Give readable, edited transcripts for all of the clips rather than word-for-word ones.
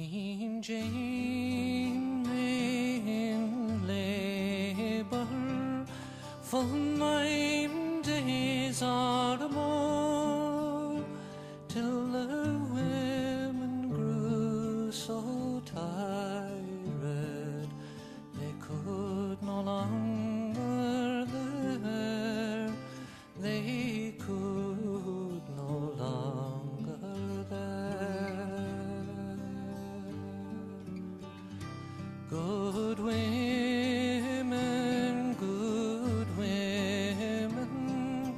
Queen Jane in labour, full 9 days or more, till the women grew so tired they could no longer bear. They could no longer bear. Good women, good women,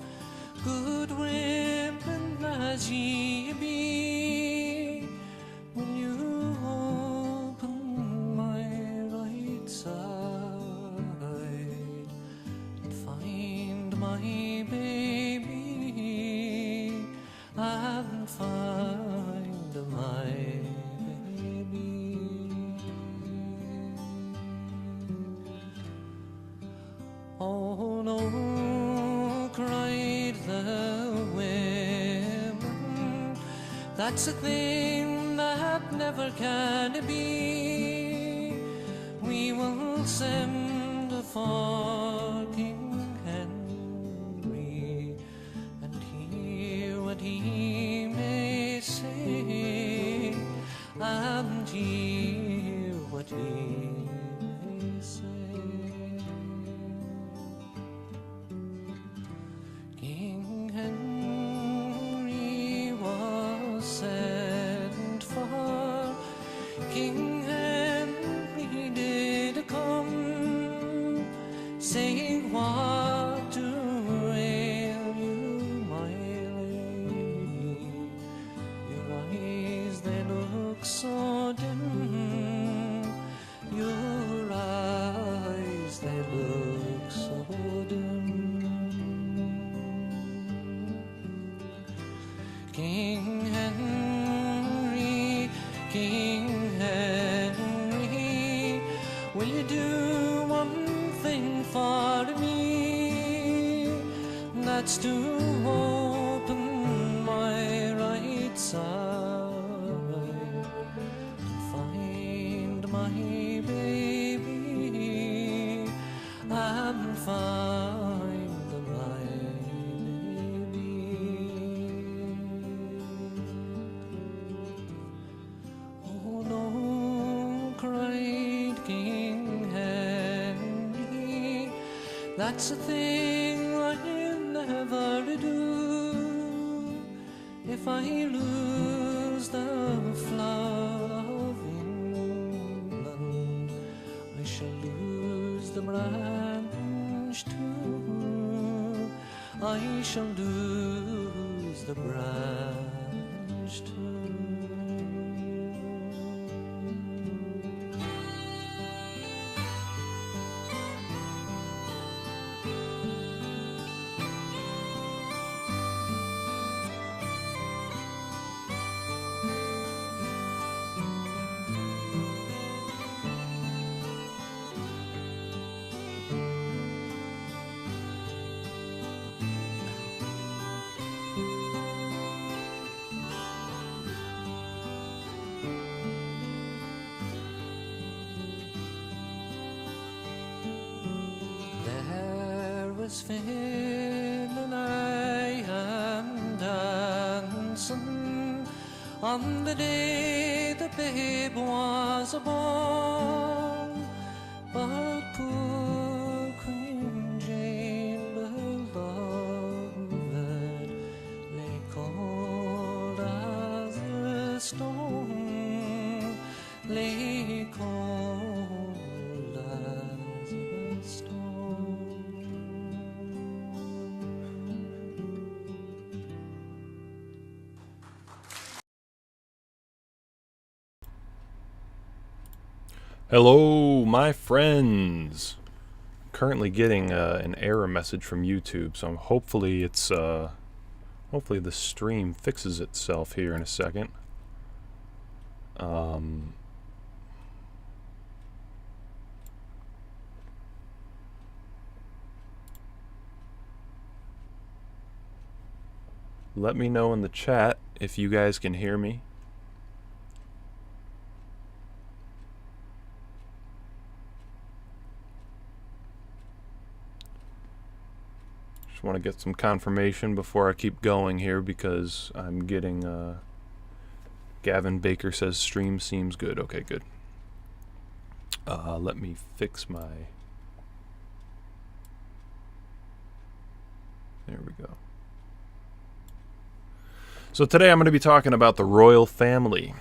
good women as ye be, will you open my right side and find my baby, and find my baby. Oh no, cried the women, that's a thing that never can be. We will send for King Henry and hear what he may say, and hear what he may say. King Henry was sent for, King Henry did come, saying, what do ail you, my lady? Your eyes, they look so dim, your eyes, they look so dim. King Henry, King Henry, will you do one thing for me? That's to open my right side and find my baby, and find my baby. Oh no, cried King Henry, that's a thing I'll never do. If I lose the flower of England, I shall lose the branch too. I shall lose the branch too. Fiddling I and dancing on the day the babe was born, but poor Queen Jane beloved lay cold as a stone, lay cold as a stone. Hello, my friends. Currently getting an error message from YouTube, so hopefully it's hopefully the stream fixes itself here in a second. Let me know in the chat if you guys can hear me. Just want to get some confirmation before I keep going here, because I'm getting Gavin Baker says stream seems good. Okay, good. Let me fix my... There we go. So today I'm going to be talking about the royal family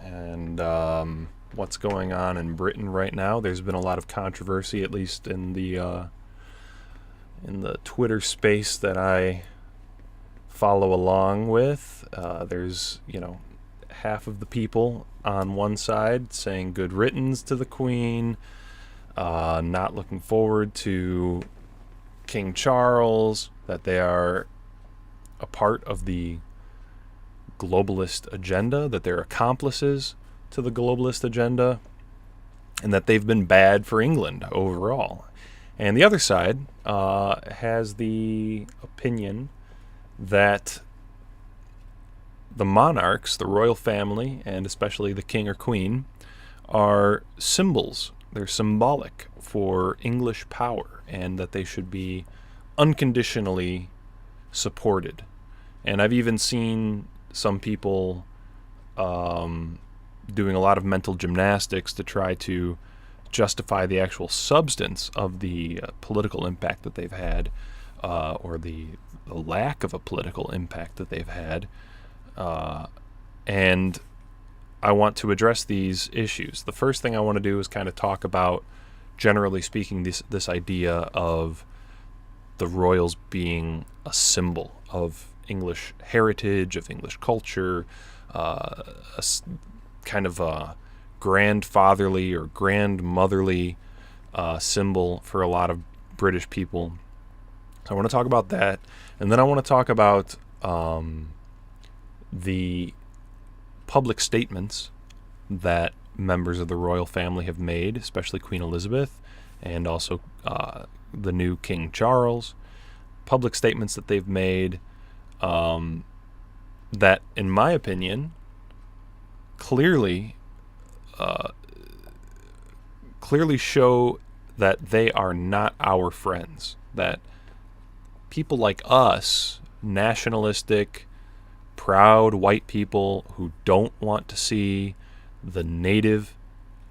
and what's going on in Britain right now. There's been a lot of controversy, at least in the Twitter space that I follow along with. There's, half of the people on one side saying good riddance to the Queen, not looking forward to King Charles, that they are a part of the globalist agenda, that they're accomplices to the globalist agenda, and that they've been bad for England overall. And the other side has the opinion that the monarchs, the royal family, and especially the king or queen, are symbols. They're symbolic for English power, and that they should be unconditionally supported. And I've even seen some people doing a lot of mental gymnastics to try to justify the actual substance of the political impact that they've had, or the lack of a political impact that they've had. And I want to address these issues. The first thing I want to do is kind of talk about, generally speaking, this idea of the royals being a symbol of English heritage, of English culture, kind of a grandfatherly or grandmotherly symbol for a lot of British people. So I want to talk about that, and then I want to talk about the public statements that members of the royal family have made, especially Queen Elizabeth and also the new King Charles. Public statements that they've made that, in my opinion, clearly show that they are not our friends. That people like us, nationalistic, proud white people who don't want to see the native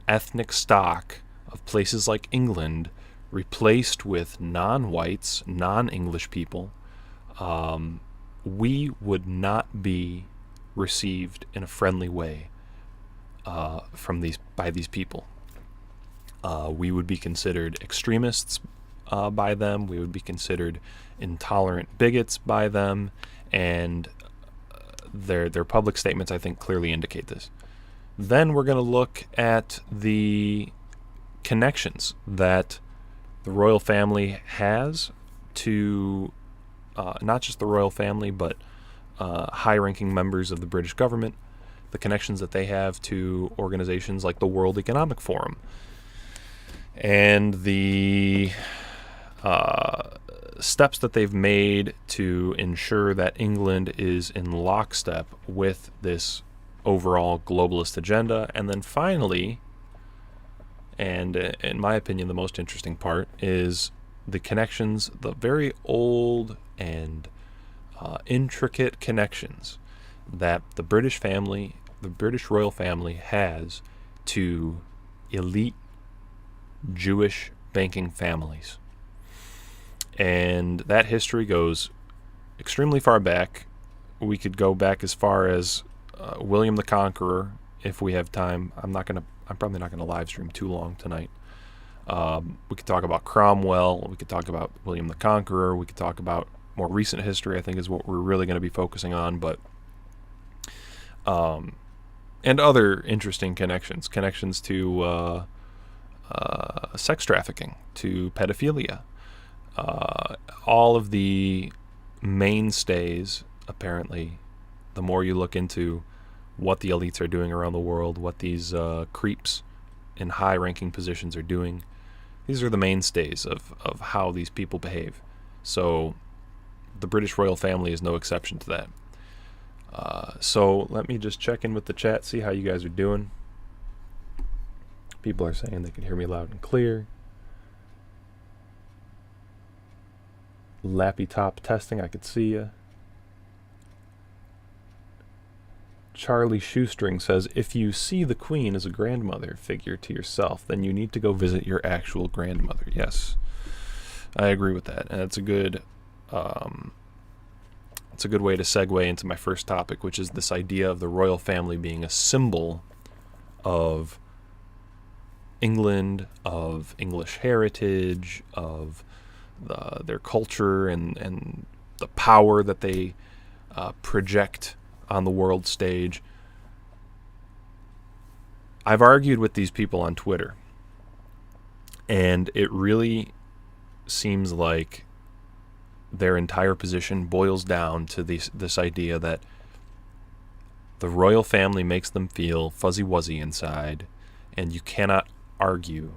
ethnic stock of places like England replaced with non-whites, non-English people, we would not be received in a friendly way by these people. We would be considered extremists by them. We would be considered intolerant bigots by them, and their public statements, I think, clearly indicate this. Then we're going to look at the connections that the royal family has to not just the royal family, but high-ranking members of the British government, the connections that they have to organizations like the World Economic Forum, and the steps that they've made to ensure that England is in lockstep with this overall globalist agenda. And then finally, and in my opinion the most interesting part, is the connections, the very old and intricate connections that the British family, the British royal family, has to elite Jewish banking families. And that history goes extremely far back. We could go back as far as William the Conqueror, if we have time. I'm probably not gonna live stream too long tonight. We could talk about Cromwell. We could talk about William the Conqueror. We could talk about more recent history, I think, is what we're really going to be focusing on. But and other interesting connections to sex trafficking, to pedophilia. All of the mainstays, apparently, the more you look into what the elites are doing around the world, what these creeps in high-ranking positions are doing, these are the mainstays of how these people behave. So the British royal family is no exception to that. So let me just check in with the chat, see how you guys are doing. People are saying they can hear me loud and clear. Lappy top testing, I could see ya. Charlie Shoestring says, if you see the Queen as a grandmother figure to yourself, then you need to go visit your actual grandmother. Yes, I agree with that, and it's a good way to segue into my first topic, which is this idea of the royal family being a symbol of England, of English heritage, of their culture, and the power that they project on the world stage. I've argued with these people on Twitter, and it really seems like their entire position boils down to this idea that the royal family makes them feel fuzzy-wuzzy inside, and you cannot argue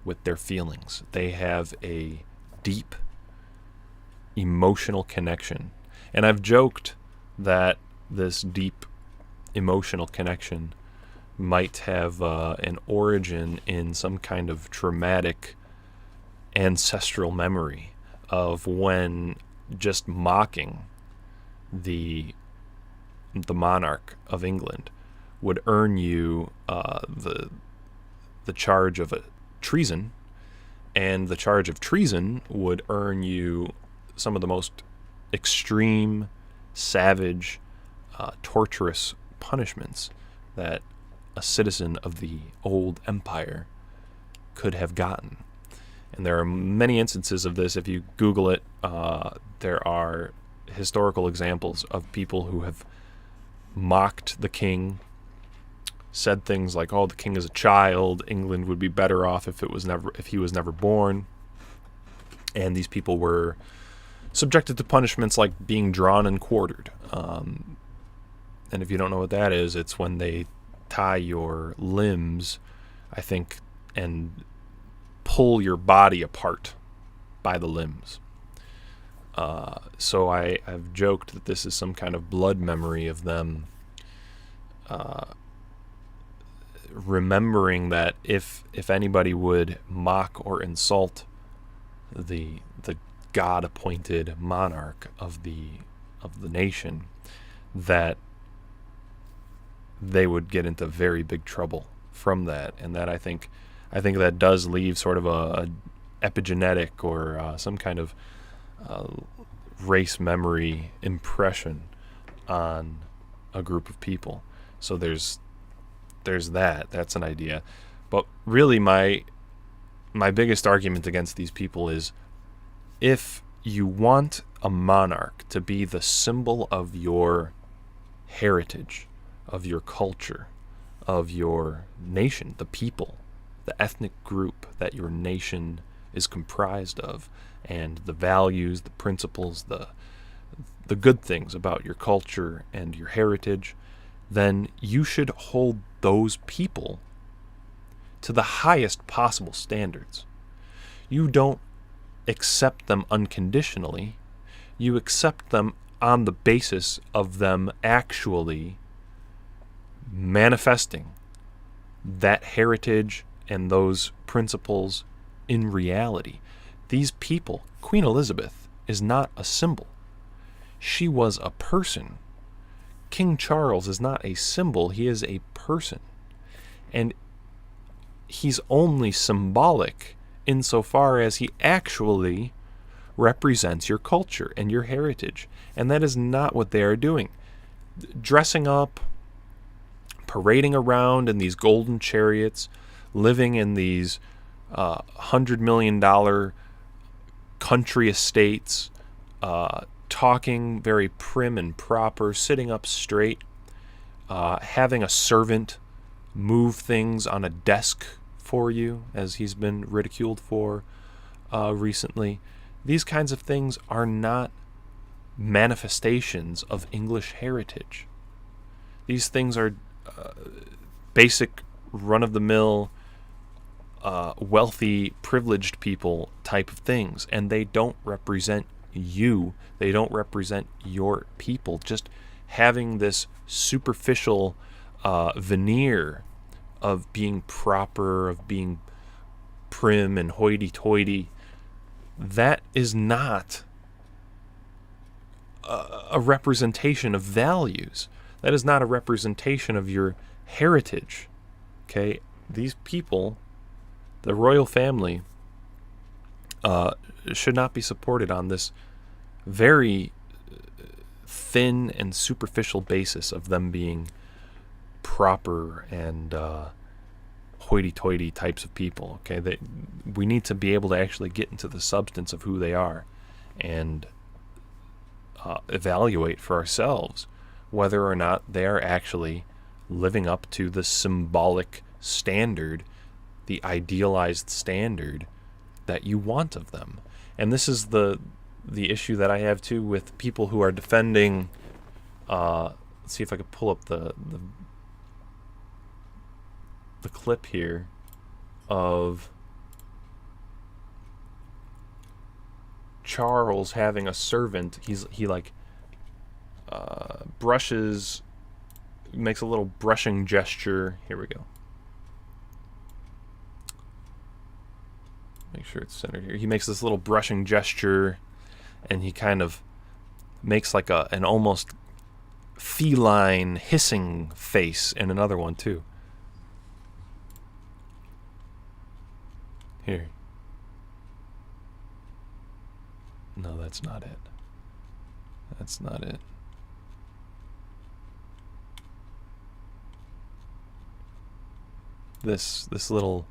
with their feelings. They have a deep emotional connection. And I've joked that this deep emotional connection might have an origin in some kind of traumatic ancestral memory of when just mocking the monarch of England would earn you the charge of a treason, and the charge of treason would earn you some of the most extreme, savage, torturous punishments that a citizen of the old empire could have gotten. And there are many instances of this. If you Google it, there are historical examples of people who have mocked the king, said things like, "Oh, the king is a child. England would be better off if he was never born." And these people were subjected to punishments like being drawn and quartered. And if you don't know what that is, it's when they tie your limbs, I think, and pull your body apart by the limbs. So I've joked that this is some kind of blood memory of them remembering that if anybody would mock or insult the God-appointed monarch of the nation, that they would get into very big trouble from that. And that I think that does leave sort of a epigenetic or some kind of race memory impression on a group of people. So there's that's an idea. But really my biggest argument against these people is, if you want a monarch to be the symbol of your heritage, of your culture, of your nation, the people, the ethnic group that your nation is comprised of, and the values, the principles, the good things about your culture and your heritage, then you should hold those people to the highest possible standards. You don't accept them unconditionally. You accept them on the basis of them actually manifesting that heritage and those principles in reality. These people, Queen Elizabeth is not a symbol. She was a person. King Charles is not a symbol, he is a person. And he's only symbolic insofar as he actually represents your culture and your heritage. And that is not what they are doing. Dressing up, parading around in these golden chariots, living in these $100 million country estates, talking very prim and proper, sitting up straight, having a servant move things on a desk for you, as he's been ridiculed for recently. These kinds of things are not manifestations of English heritage. These things are basic, run-of-the-mill, wealthy, privileged people type of things, and they don't represent you. They don't represent your people. Just having this superficial veneer of being proper, of being prim and hoity-toity, that is not a representation of values. That is not a representation of your heritage. Okay? These people, the royal family, should not be supported on this very thin and superficial basis of them being proper and hoity-toity types of people. Okay, we need to be able to actually get into the substance of who they are and evaluate for ourselves whether or not they are actually living up to the symbolic standard, the idealized standard that you want of them. And this is the issue that I have too with people who are defending. Let's see if I could pull up the clip here of Charles having a servant. He brushes, makes a little brushing gesture. Here we go. Make sure it's centered here. He makes this little brushing gesture, and he kind of makes like an almost feline hissing face in another one too. Here. No, that's not it. That's not it. This little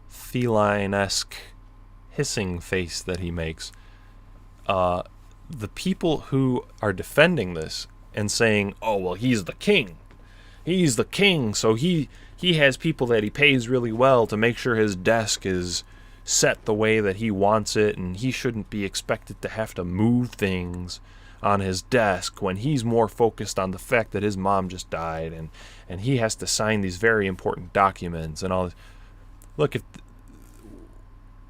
feline-esque hissing face that he makes. The people who are defending this and saying, "Oh, well, he's the king. He's the king, so he has people that he pays really well to make sure his desk is set the way that he wants it, and he shouldn't be expected to have to move things on his desk when he's more focused on the fact that his mom just died, and he has to sign these very important documents and all this." Look, if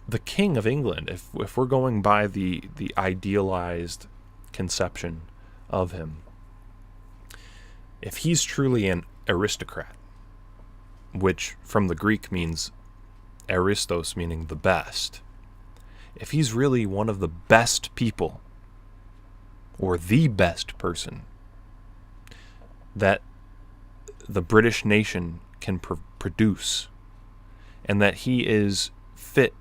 the King of England, if we're going by the idealized conception of him, if he's truly an aristocrat, which from the Greek means aristos, meaning the best, if he's really one of the best people, or the best person that the British nation can produce, and that he is fit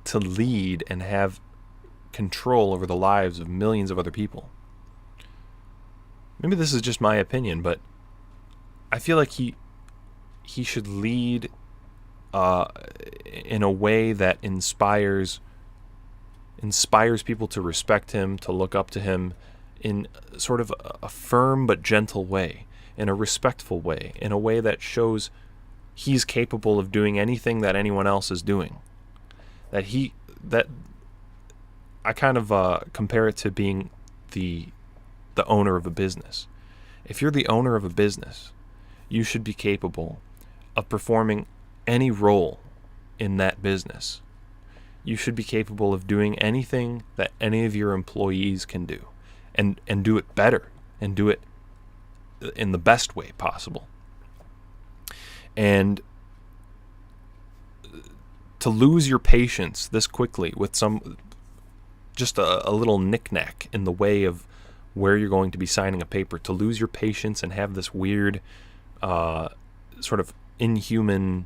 to lead and have control over the lives of millions of other people. Maybe this is just my opinion, but I feel like he should lead in a way that inspires people to respect him, to look up to him in sort of a firm but gentle way, in a respectful way, in a way that shows he's capable of doing anything that anyone else is doing. That I kind of compare it to being the owner of a business. If you're the owner of a business, you should be capable of performing any role in that business. You should be capable of doing anything that any of your employees can do, and do it better, and do it in the best way possible. And to lose your patience this quickly with just a little knick-knack in the way of where you're going to be signing a paper, to lose your patience and have this weird sort of inhuman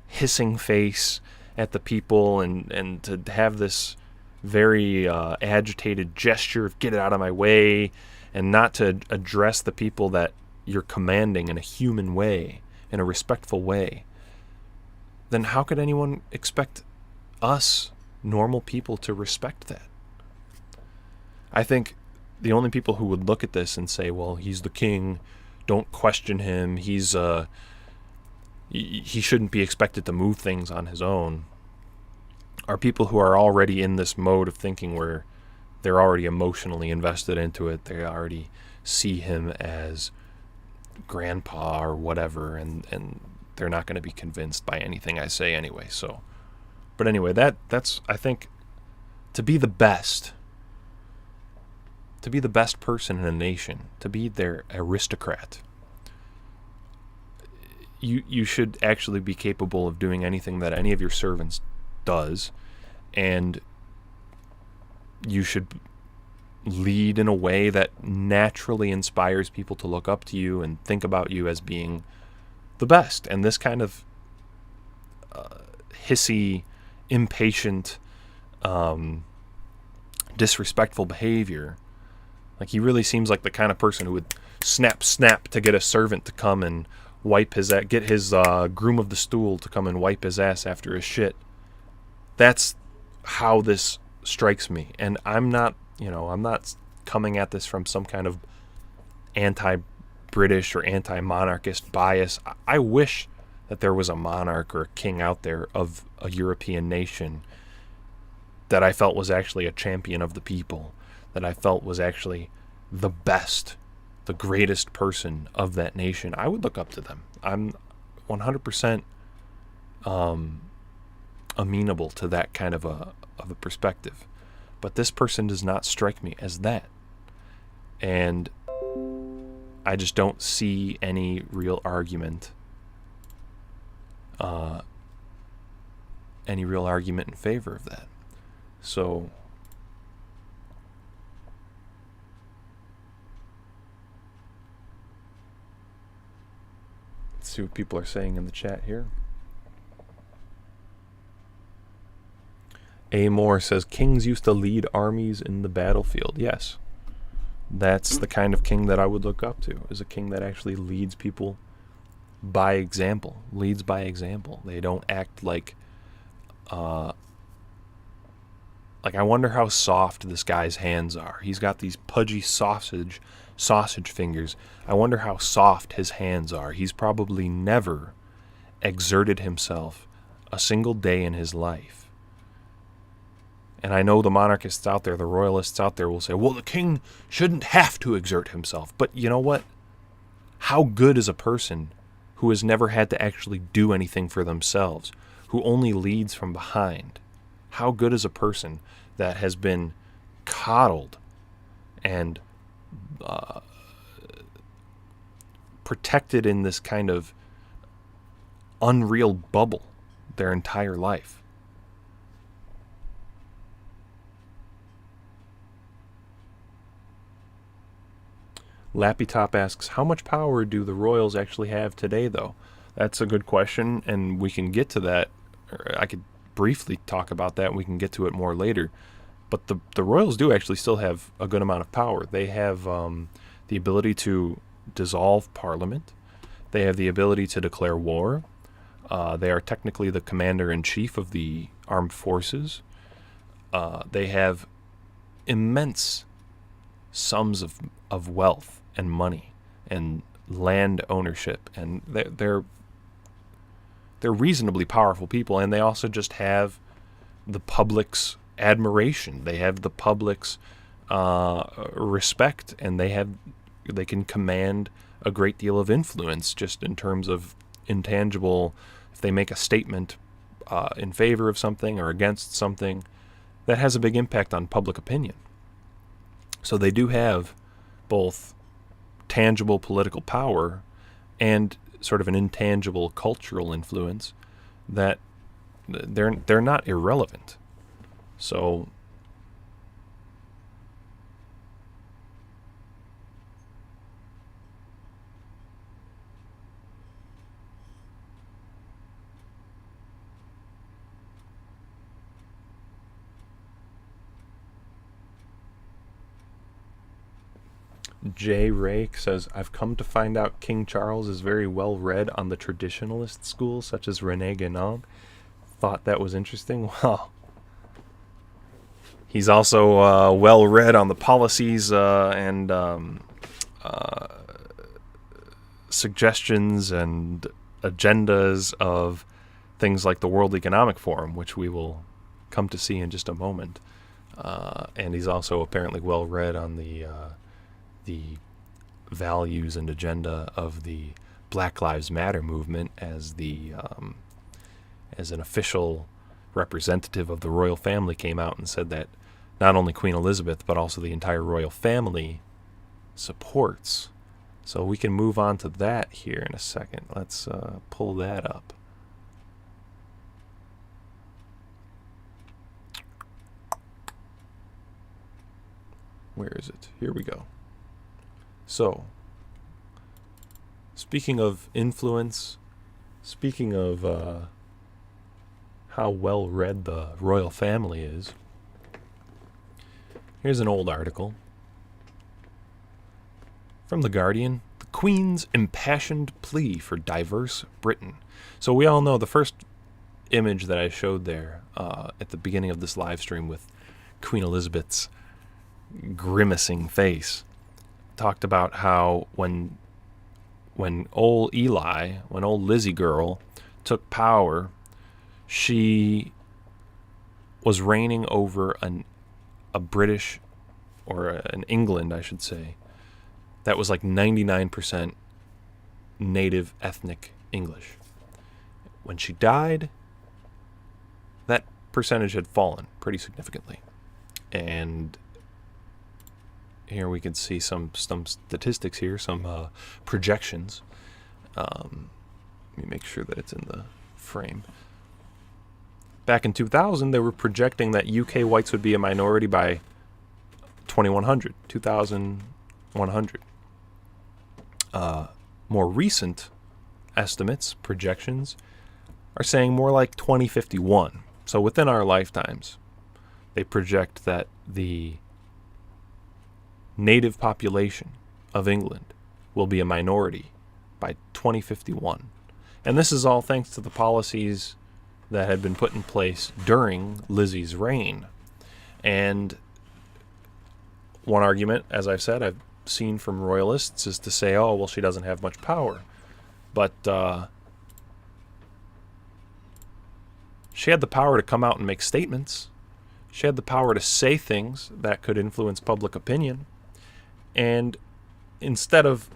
hissing face at the people, and to have this very agitated gesture of "get it out of my way," and not to address the people that you're commanding in a human way, in a respectful way, then how could anyone expect us, normal people, to respect that? I think the only people who would look at this and say, "Well, he's the king, don't question him, he shouldn't be expected to move things on his own," are people who are already in this mode of thinking where they're already emotionally invested into it. They already see him as grandpa or whatever, and they're not going to be convinced by anything I say anyway. So, but anyway, that's I think to be the best person in a nation, to be their aristocrat, you should actually be capable of doing anything that any of your servants does, and you should lead in a way that naturally inspires people to look up to you and think about you as being the best. And this kind of hissy, impatient, disrespectful behavior, like he really seems like the kind of person who would snap to get a servant to come and wipe his ass, get his groom of the stool to come and wipe his ass after his shit. That's how this strikes me. And I'm not coming at this from some kind of anti-British or anti-monarchist bias. I wish that there was a monarch or a king out there of a European nation that I felt was actually a champion of the people, that I felt was actually the best, the greatest person of that nation. I would look up to them. I'm 100% amenable to that kind of a perspective. But this person does not strike me as that. And I just don't see any real argument in favor of that. So let's see what people are saying in the chat here. A. Moore says, kings used to lead armies in the battlefield. Yes. That's the kind of king that I would look up to, is a king that actually leads people by example, leads by example. They don't act like I wonder how soft this guy's hands are. He's got these pudgy sausage fingers. I wonder how soft his hands are. He's probably never exerted himself a single day in his life. And I know the monarchists out there, the royalists out there will say, well, the king shouldn't have to exert himself. But you know what? How good is a person who has never had to actually do anything for themselves, who only leads from behind? How good is a person that has been coddled and protected in this kind of unreal bubble their entire life? Lappy Top asks, how much power do the royals actually have today, though? That's a good question, and we can get to that. I could briefly talk about that, and we can get to it more later. But the royals do actually still have a good amount of power. They have the ability to dissolve parliament. They have the ability to declare war. They are technically the commander-in-chief of the armed forces. They have immense sums of wealth and money and land ownership, and they're reasonably powerful people, and they also just have the public's admiration. They have the public's respect, and they can command a great deal of influence just in terms of intangible. If they make a statement in favor of something or against something, that has a big impact on public opinion. So they do have both tangible political power and sort of an intangible cultural influence that they're not irrelevant. So Jay Rake says, I've come to find out King Charles is very well read on the traditionalist schools, such as René Guénon. Thought that was interesting. Well, he's also well read on the policies and suggestions and agendas of things like the World Economic Forum, which we will come to see in just a moment. And he's also apparently well read on the values and agenda of the Black Lives Matter movement as an official representative of the royal family came out and said that not only Queen Elizabeth but also the entire royal family supports. So we can move on to that here in a second. Let's pull that up. Where is it? Here we go. So, speaking of influence, speaking of how well read the royal family is, here's an old article from The Guardian. The Queen's impassioned plea for diverse Britain. So we all know the first image that I showed there at the beginning of this live stream with Queen Elizabeth's grimacing face talked about how when old Lizzie girl took power, she was reigning over a British, or an England, I should say, that was like 99% native ethnic English. When she died, that percentage had fallen pretty significantly. And here we can see some statistics here, some projections. Let me make sure that it's in the frame. Back in 2000, they were projecting that UK whites would be a minority by 2100. More recent estimates, projections, are saying more like 2051. So within our lifetimes, they project that the native population of England will be a minority by 2051. And this is all thanks to the policies that had been put in place during Lizzie's reign. And one argument, as I've said, I've seen from royalists, is to say, oh, well, she doesn't have much power. But she had the power to come out and make statements. She had the power to say things that could influence public opinion. And instead of,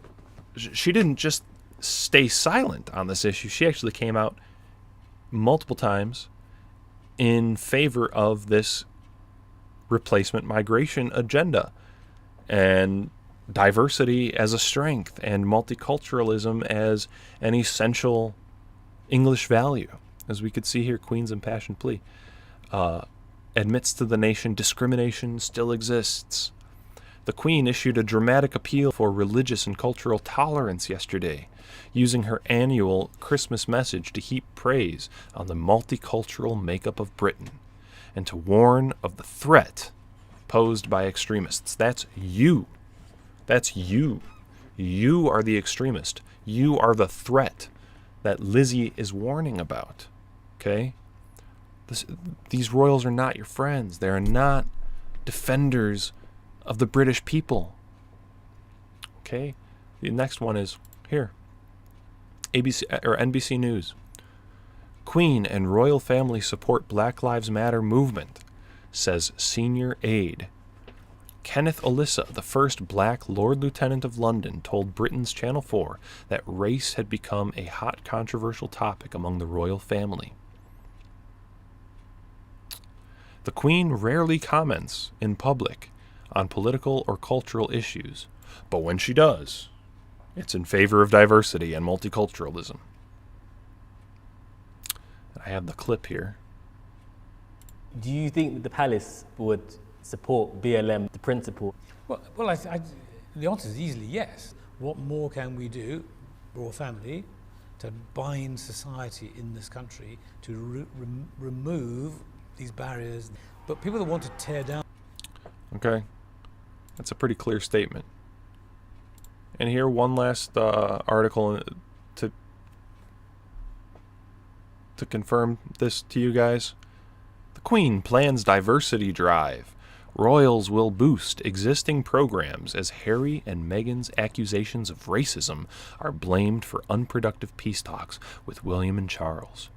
she didn't just stay silent on this issue. She actually came out multiple times in favor of this replacement migration agenda and diversity as a strength and multiculturalism as an essential English value. As we could see here, Queen's impassioned plea admits to the nation discrimination still exists. The Queen issued a dramatic appeal for religious and cultural tolerance yesterday, using her annual Christmas message to heap praise on the multicultural makeup of Britain and to warn of the threat posed by extremists. That's you. That's you. You are the extremist. You are the threat that Lizzie is warning about. Okay? These royals are not your friends. They are not defenders of the British people. Okay? The next one is here. ABC or NBC News. Queen and royal family support Black Lives Matter movement, says senior aide. Kenneth Olissa, the first black Lord Lieutenant of London, told Britain's Channel 4 that race had become a hot controversial topic among the royal family. The Queen rarely comments in public on political or cultural issues, but when she does, it's in favor of diversity and multiculturalism. I have the clip here. Do you think that the palace would support BLM, the principle? Well, the answer is easily yes. What more can we do, royal family, to bind society in this country to remove these barriers? But people that want to tear down... Okay. That's a pretty clear statement. And here, one last article to confirm this to you guys. The Queen plans diversity drive. Royals will boost existing programs as Harry and Meghan's accusations of racism are blamed for unproductive peace talks with William and Charles.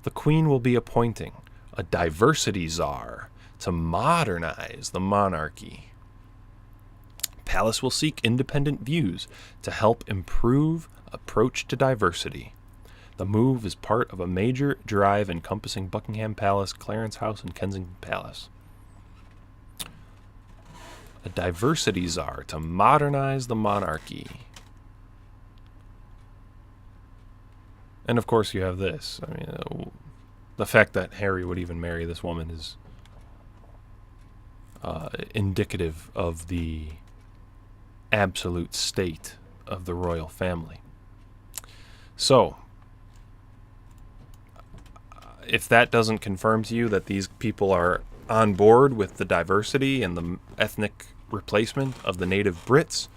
The Queen will be appointing a diversity czar to modernize the monarchy. Palace will seek independent views to help improve approach to diversity. The move is part of a major drive encompassing Buckingham Palace, Clarence House, and Kensington Palace. A diversity czar to modernize the monarchy. And of course you have this. I mean, the fact that Harry would even marry this woman is indicative of the absolute state of the royal family. So, if that doesn't confirm to you that these people are on board with the diversity and the ethnic replacement of the native Brits,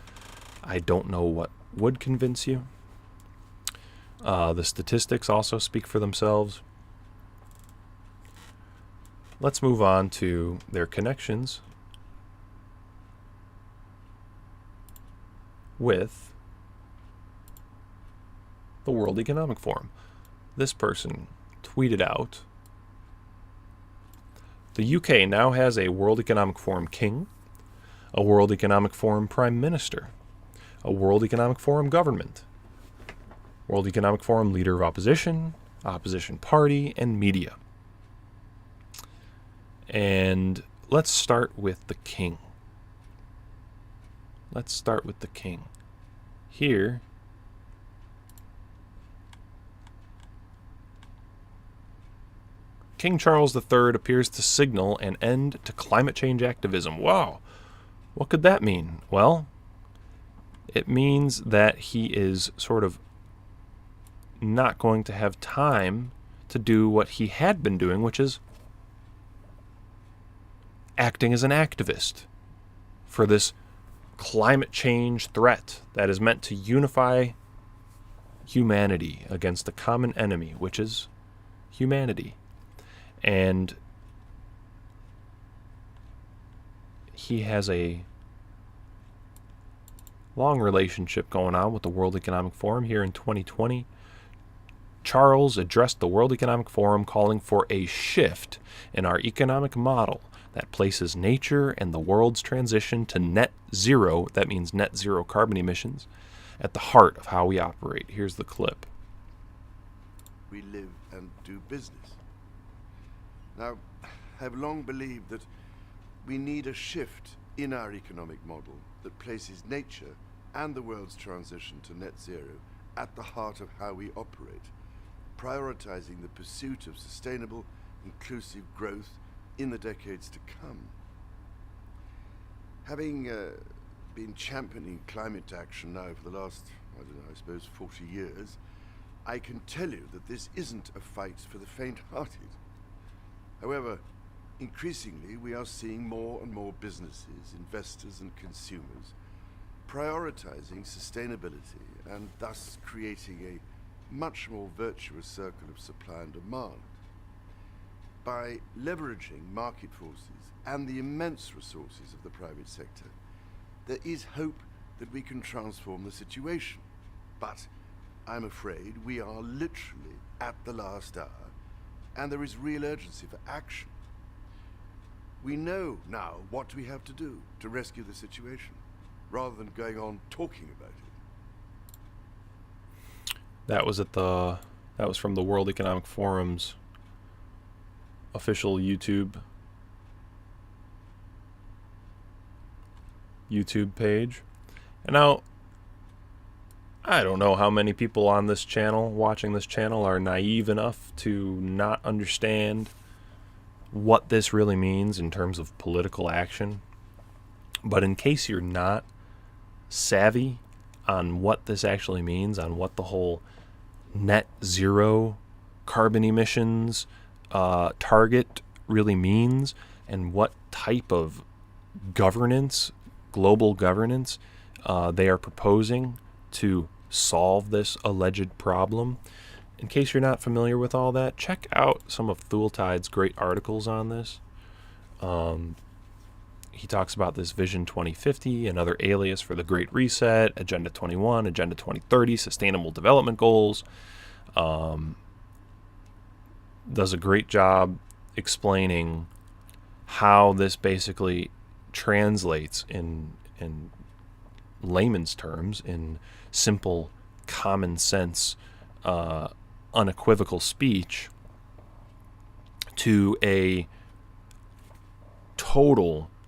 I don't know what would convince you. The statistics also speak for themselves. Let's move on to their connections with the World Economic Forum. This person tweeted out, the UK now has a World Economic Forum king, a World Economic Forum prime minister, a World Economic Forum government, World Economic Forum leader of opposition, opposition party, and media. And let's start with the king. Let's start with the king. Here, King Charles III appears to signal an end to climate change activism. Wow. What could that mean? Well, it means that he is sort of not going to have time to do what he had been doing, which is acting as an activist for this climate change threat that is meant to unify humanity against the common enemy, which is humanity. And he has a long relationship going on with the World Economic Forum. Here in 2020, Charles addressed the World Economic Forum calling for a shift in our economic model that places nature and the world's transition to net zero, that means net zero carbon emissions, at the heart of how we operate. Here's the clip. We live and do business. Now, I've long believed that we need a shift in our economic model that places nature and the world's transition to net zero at the heart of how we operate, prioritizing the pursuit of sustainable, inclusive growth in the decades to come. Having been championing climate action now for the last, I suppose 40 years, I can tell you that this isn't a fight for the faint-hearted. However, increasingly we are seeing more and more businesses, investors and consumers prioritizing sustainability and thus creating a much more virtuous circle of supply and demand. By leveraging market forces and the immense resources of the private sector, there is hope that we can transform the situation. But I'm afraid we are literally at the last hour, and there is real urgency for action. We know now what we have to do to rescue the situation, rather than going on talking about it. That was from the World Economic Forum's official YouTube page. And now, I don't know how many people on this channel, watching this channel, are naive enough to not understand what this really means in terms of political action. But in case you're not savvy on what this actually means, on what the whole net zero carbon emissions target really means, and what type of governance, global governance, they are proposing to solve this alleged problem. In case you're not familiar with all that, check out some of Thultide's great articles on this. He talks about this Vision 2050, another alias for the Great Reset, Agenda 21, Agenda 2030, Sustainable Development Goals. Does a great job explaining how this basically translates in layman's terms, in simple, common sense, unequivocal speech, to a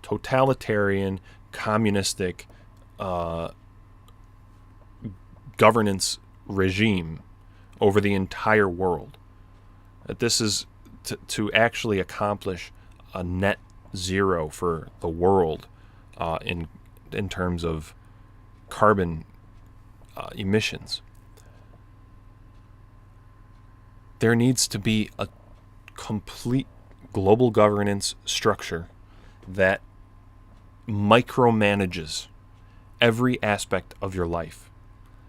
totalitarian, communistic governance regime over the entire world. That this is to actually accomplish a net zero for the world in terms of carbon emissions. There needs to be a complete global governance structure that micromanages every aspect of your life.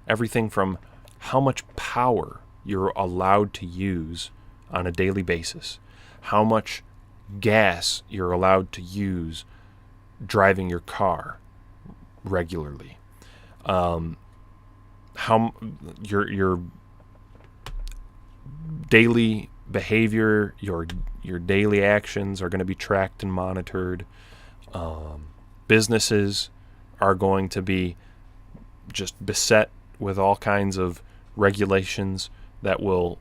Everything from how much power you're allowed to use on a daily basis, how much gas you're allowed to use driving your car regularly, how your daily behavior, your daily actions are going to be tracked and monitored. Businesses are going to be just beset with all kinds of regulations that will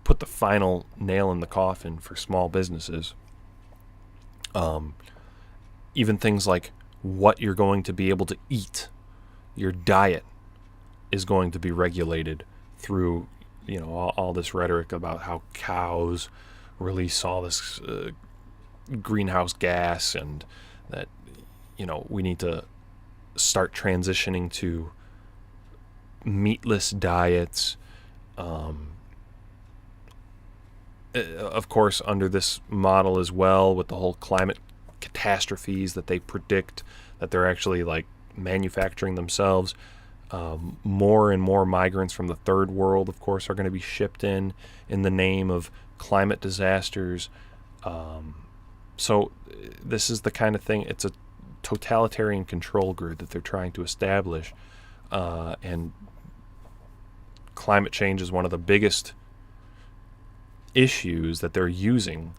put the final nail in the coffin for small businesses. Even things like what you're going to be able to eat, your diet is going to be regulated through, all this rhetoric about how cows release all this greenhouse gas, and that, we need to start transitioning to meatless diets. Of course, under this model as well, with the whole climate catastrophes that they predict that they're actually like manufacturing themselves, more and more migrants from the third world, of course, are going to be shipped in the name of climate disasters. So this is the kind of thing, it's a totalitarian control grid that they're trying to establish, and climate change is one of the biggest issues that they're using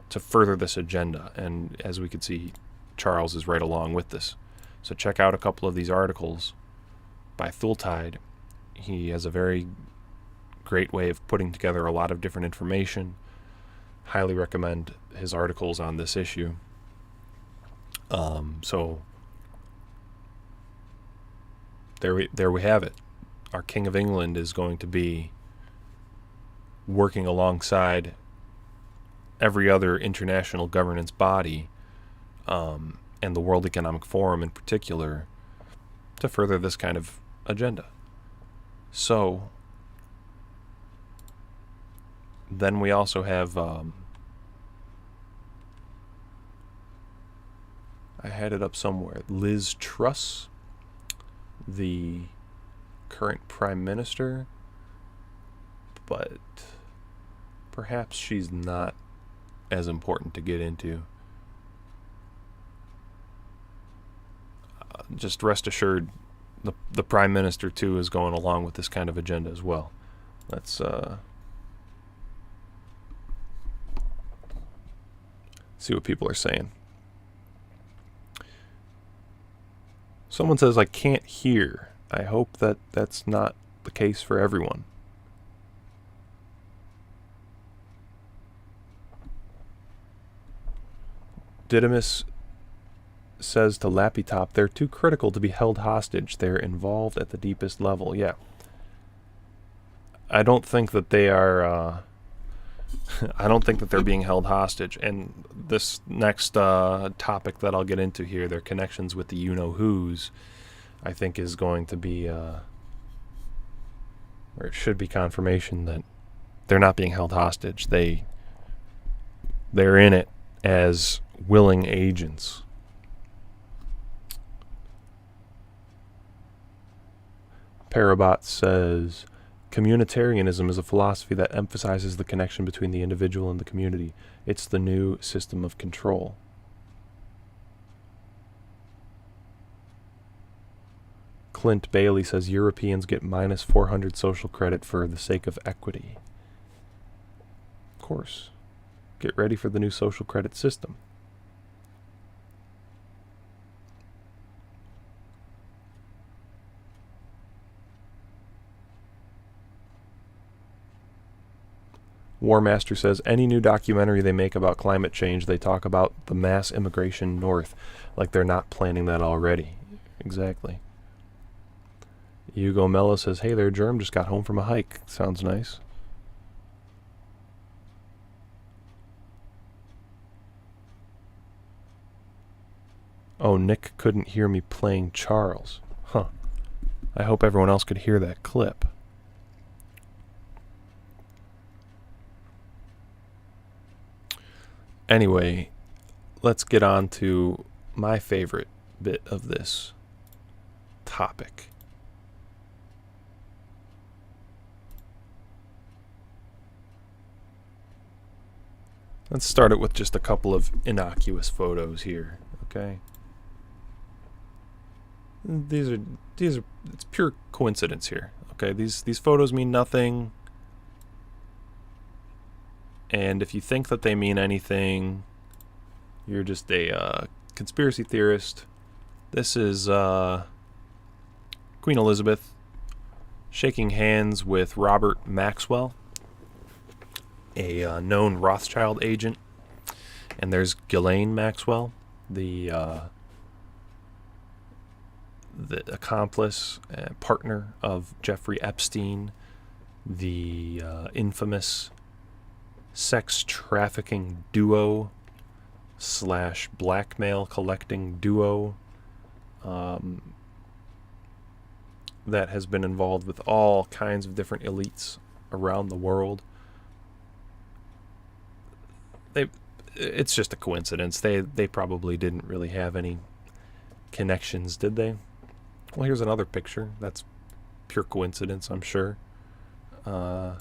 to further this agenda. And as we can see, Charles is right along with this. So check out a couple of these articles by Thultide. He has a very great way of putting together a lot of different information. Highly recommend his articles on this issue. So there we have it. Our King of England is going to be working alongside every other international governance body, and the World Economic Forum in particular, to further this kind of agenda. So then we also have, I had it up somewhere, Liz Truss, the current Prime Minister, but perhaps she's not as important to get into. Just rest assured, the Prime Minister too is going along with this kind of agenda as well. Let's see what people are saying. Someone says, I can't hear. I hope that that's not the case for everyone. Didymus says to Lappytop, they're too critical to be held hostage. They're involved at the deepest level. Yeah. I don't think that they are, I don't think that they're being held hostage. And this next topic that I'll get into here, their connections with the you-know-who's, I think is going to be, or it should be confirmation that they're not being held hostage. They're in it as willing agents. Parabot says, communitarianism is a philosophy that emphasizes the connection between the individual and the community. It's the new system of control. Clint Bailey says, Europeans get minus 400 social credit for the sake of equity. Of course. Get ready for the new social credit system. Warmaster says, any new documentary they make about climate change, they talk about the mass immigration north, like they're not planning that already. Exactly. Hugo Mello says, hey there, Germ, just got home from a hike. Sounds nice. Oh, Nick couldn't hear me playing Charles. Huh. I hope everyone else could hear that clip. Anyway, let's get on to my favorite bit of this topic. Let's start it with just a couple of innocuous photos here, okay? These are it's pure coincidence here, okay? These photos mean nothing. And if you think that they mean anything, you're just a conspiracy theorist. This is Queen Elizabeth shaking hands with Robert Maxwell, a known Rothschild agent. And there's Ghislaine Maxwell, the accomplice and partner of Jeffrey Epstein, the infamous sex trafficking duo / blackmail collecting duo that has been involved with all kinds of different elites around the world. It's just a coincidence. They probably didn't really have any connections, did they? Well, here's another picture. That's pure coincidence, I'm sure. Let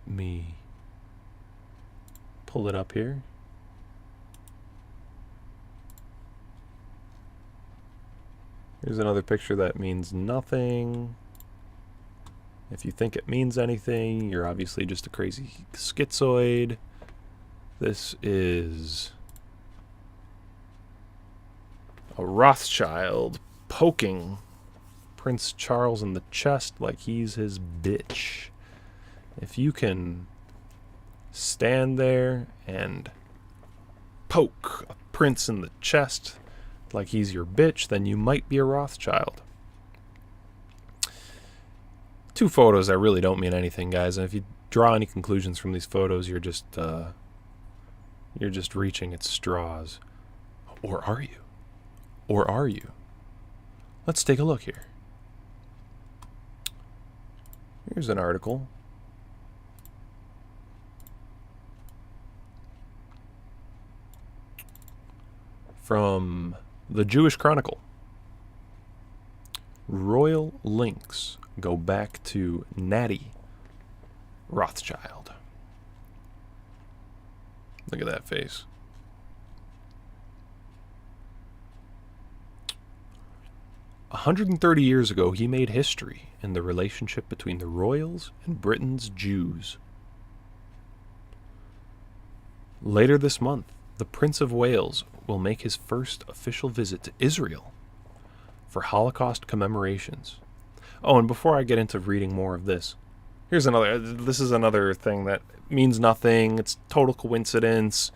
me pull it up here. Here's another picture that means nothing. If you think it means anything, you're obviously just a crazy schizoid. This is a Rothschild poking Prince Charles in the chest like he's his bitch. If you can stand there and poke a prince in the chest like he's your bitch, then you might be a Rothschild. Two photos that really don't mean anything, guys. And if you draw any conclusions from these photos, you're just reaching at straws. Or are you? Or are you? Let's take a look here. Here's an article from the Jewish Chronicle. Royal links go back to Natty Rothschild. Look at that face. "130 years ago, he made history in the relationship between the royals and Britain's Jews. Later this month, the Prince of Wales will make his first official visit to Israel for Holocaust commemorations." Oh, and before I get into reading more of this, this is another thing that means nothing. It's total coincidence.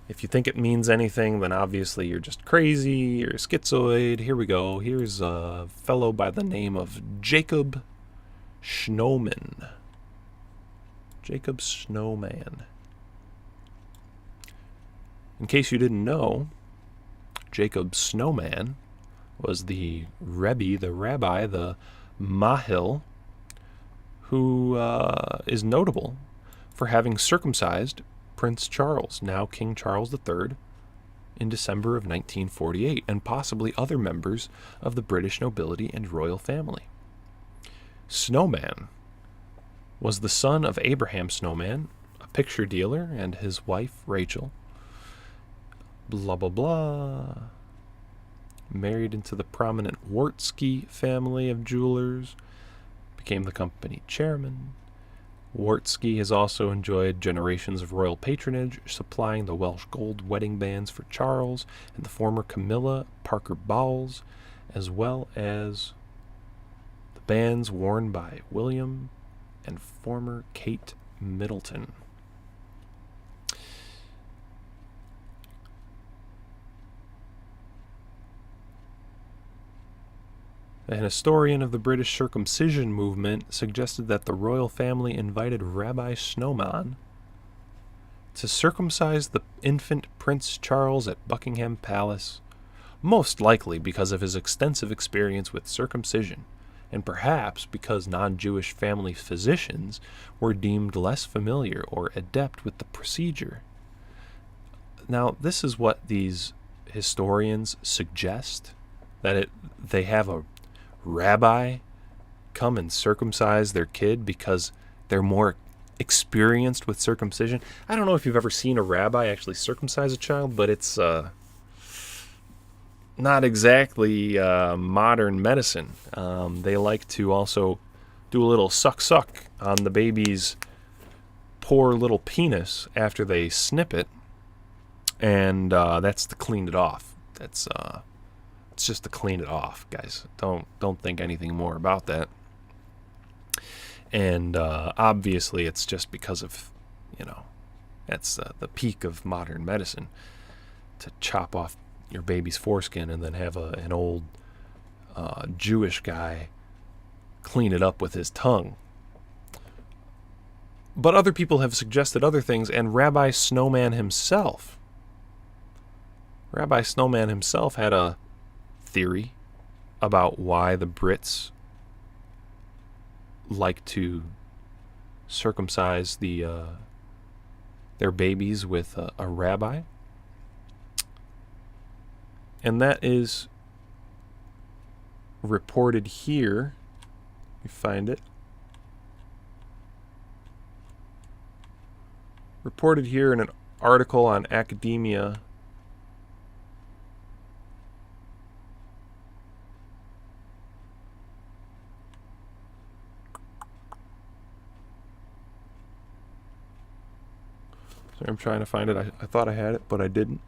If you think it means anything, then obviously you're just crazy, you're a schizoid. Here we go. Here's a fellow by the name of Jacob Snowman. Jacob Snowman. In case you didn't know, Jacob Snowman was the Rabbi, the Mahil, who is notable for having circumcised Prince Charles, now King Charles III, in December of 1948, and possibly other members of the British nobility and royal family. Snowman was the son of Abraham Snowman, a picture dealer, and his wife, Rachel. Blah, blah, blah. Married into the prominent Wartsky family of jewelers, became the company chairman. Wartsky has also enjoyed generations of royal patronage, supplying the Welsh gold wedding bands for Charles and the former Camilla Parker Bowles, as well as the bands worn by William and former Kate Middleton. An historian of the British Circumcision movement suggested that the royal family invited Rabbi Snowman to circumcise the infant Prince Charles at Buckingham Palace, most likely because of his extensive experience with circumcision, and perhaps because non-Jewish family physicians were deemed less familiar or adept with the procedure. Now, this is what these historians suggest, that they have a rabbi come and circumcise their kid because they're more experienced with circumcision. I don't know if you've ever seen a rabbi actually circumcise a child, but it's not exactly modern medicine. They like to also do a little suck on the baby's poor little penis after they snip it, and that's to clean it off. It's just to clean it off, guys. Don't think anything more about that. And obviously, it's just because of, that's the peak of modern medicine, to chop off your baby's foreskin and then have an old Jewish guy clean it up with his tongue. But other people have suggested other things, and Rabbi Snowman himself had a theory about why the Brits like to circumcise their babies with a rabbi. And that is reported here. You find it. Reported here in an article on Academia. Sorry, I'm trying to find it. I thought I had it, but I didn't.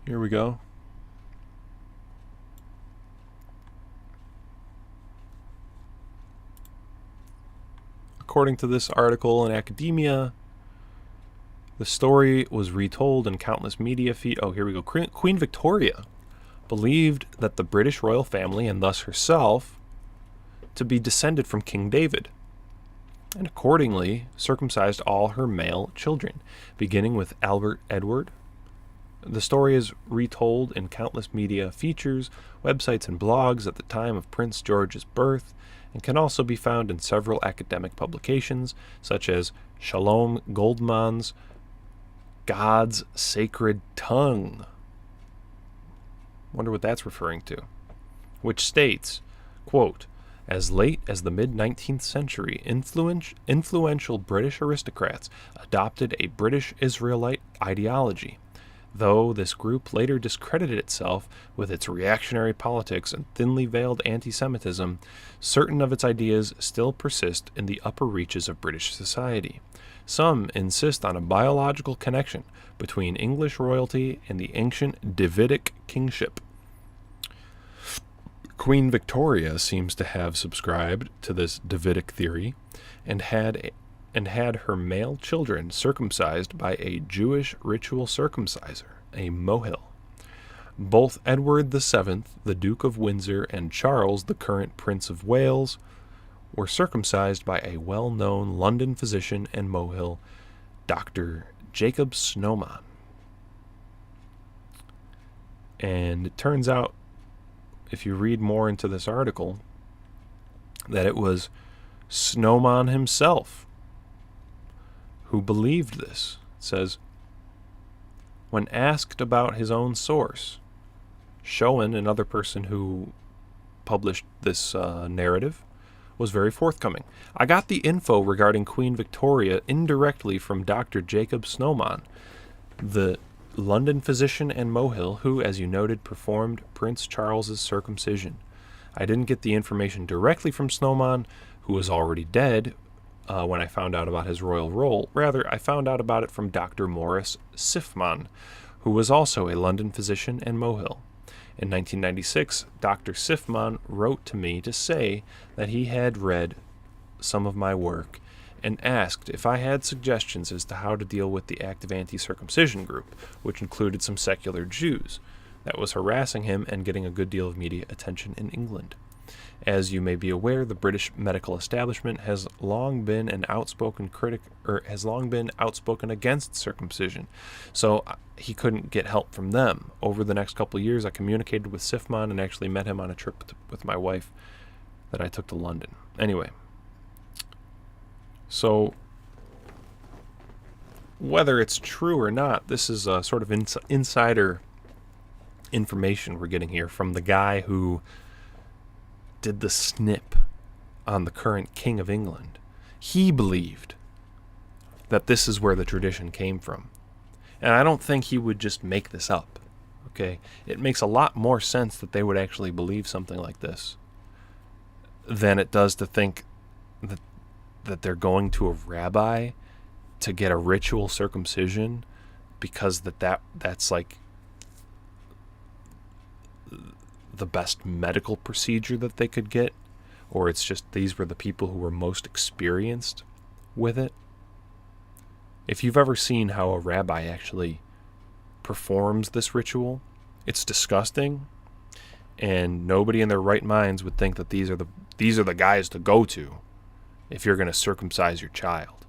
Here we go. According to this article in Academia, the story was retold in countless media feed. Oh, here we go. Queen Victoria believed that the British royal family, and thus herself, to be descended from King David, and accordingly circumcised all her male children, beginning with Albert Edward. The story is retold in countless media features, websites, and blogs at the time of Prince George's birth, and can also be found in several academic publications, such as Shalom Goldman's God's Sacred Tongue. Wonder what that's referring to. Which states, quote, as late as the mid-19th century, influential British aristocrats adopted a British Israelite ideology, though this group later discredited itself with its reactionary politics and thinly veiled anti-Semitism. Certain of its ideas still persist in the upper reaches of British society. Some insist on a biological connection between English royalty and the ancient Davidic kingship. Queen Victoria seems to have subscribed to this Davidic theory and had her male children circumcised by a Jewish ritual circumciser, a mohel. Both Edward VII, the Duke of Windsor, and Charles, the current Prince of Wales, were circumcised by a well-known London physician and mohel, Dr. Jacob Snowman. And it turns out, if you read more into this article, that it was Snowman himself who believed this. It says, when asked about his own source, Schoen, another person who published this narrative, was very forthcoming. I got the info regarding Queen Victoria indirectly from Dr. Jacob Snowman, the London physician and mohel who, as you noted, performed Prince Charles's circumcision. I didn't get the information directly from Snowman, who was already dead, when I found out about his royal role. Rather, I found out about it from Dr. Morris Siffman, who was also a London physician and mohel. In 1996, Dr. Siffman wrote to me to say that he had read some of my work and asked if I had suggestions as to how to deal with the active anti-circumcision group, which included some secular Jews. that was harassing him and getting a good deal of media attention in England. As you may be aware, the British medical establishment has long been an outspoken critic, or has long been outspoken against circumcision. So he couldn't get help from them. Over the next couple of years, I communicated with Sifman and actually met him on a trip with my wife that I took to London. Anyway, so whether it's true or not, this is a sort of insider information we're getting here from the guy who did the snip on the current King of England. He believed that this is where the tradition came from. And I don't think he would just make this up. Okay? It makes a lot more sense that they would actually believe something like this than it does to think that they're going to a rabbi to get a ritual circumcision because that's like the best medical procedure that they could get, or it's just these were the people who were most experienced with it. If you've ever seen how a rabbi actually performs this ritual, it's disgusting, and nobody in their right minds would think that these are the guys to go to if you're going to circumcise your child.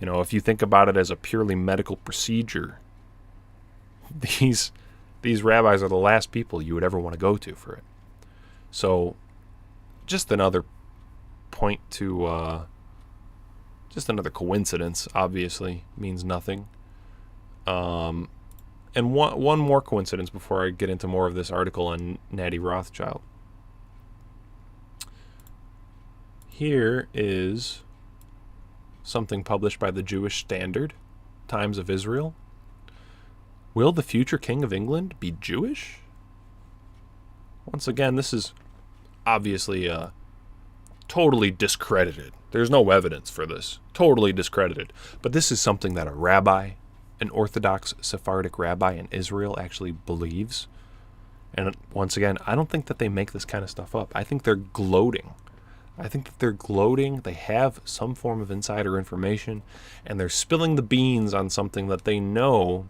You know, if you think about it as a purely medical procedure, these rabbis are the last people you would ever want to go to for it. So, just another point to, just another coincidence, obviously, means nothing. And one more coincidence before I get into more of this article on Natty Rothschild. Here is something published by the Jewish Standard, Times of Israel. Will the future King of England be Jewish? Once again, this is obviously totally discredited. There's no evidence for this. Totally discredited. But this is something that a rabbi, an Orthodox Sephardic rabbi in Israel, actually believes. And once again, I don't think that they make this kind of stuff up. I think they're gloating. They have some form of insider information, and they're spilling the beans on something that they know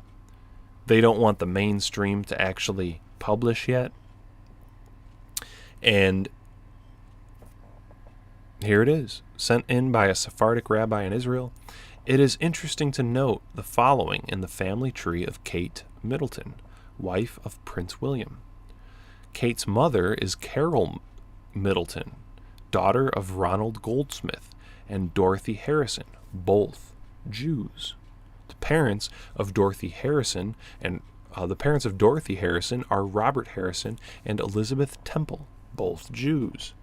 they don't want the mainstream to actually publish yet. And here it is, sent in by a Sephardic rabbi in Israel. It is interesting to note the following in the family tree of Kate Middleton, wife of Prince William. Kate's mother is Carol Middleton, daughter of Ronald Goldsmith and Dorothy Harrison, both Jews. The parents of Dorothy Harrison are Robert Harrison and Elizabeth Temple, both Jews.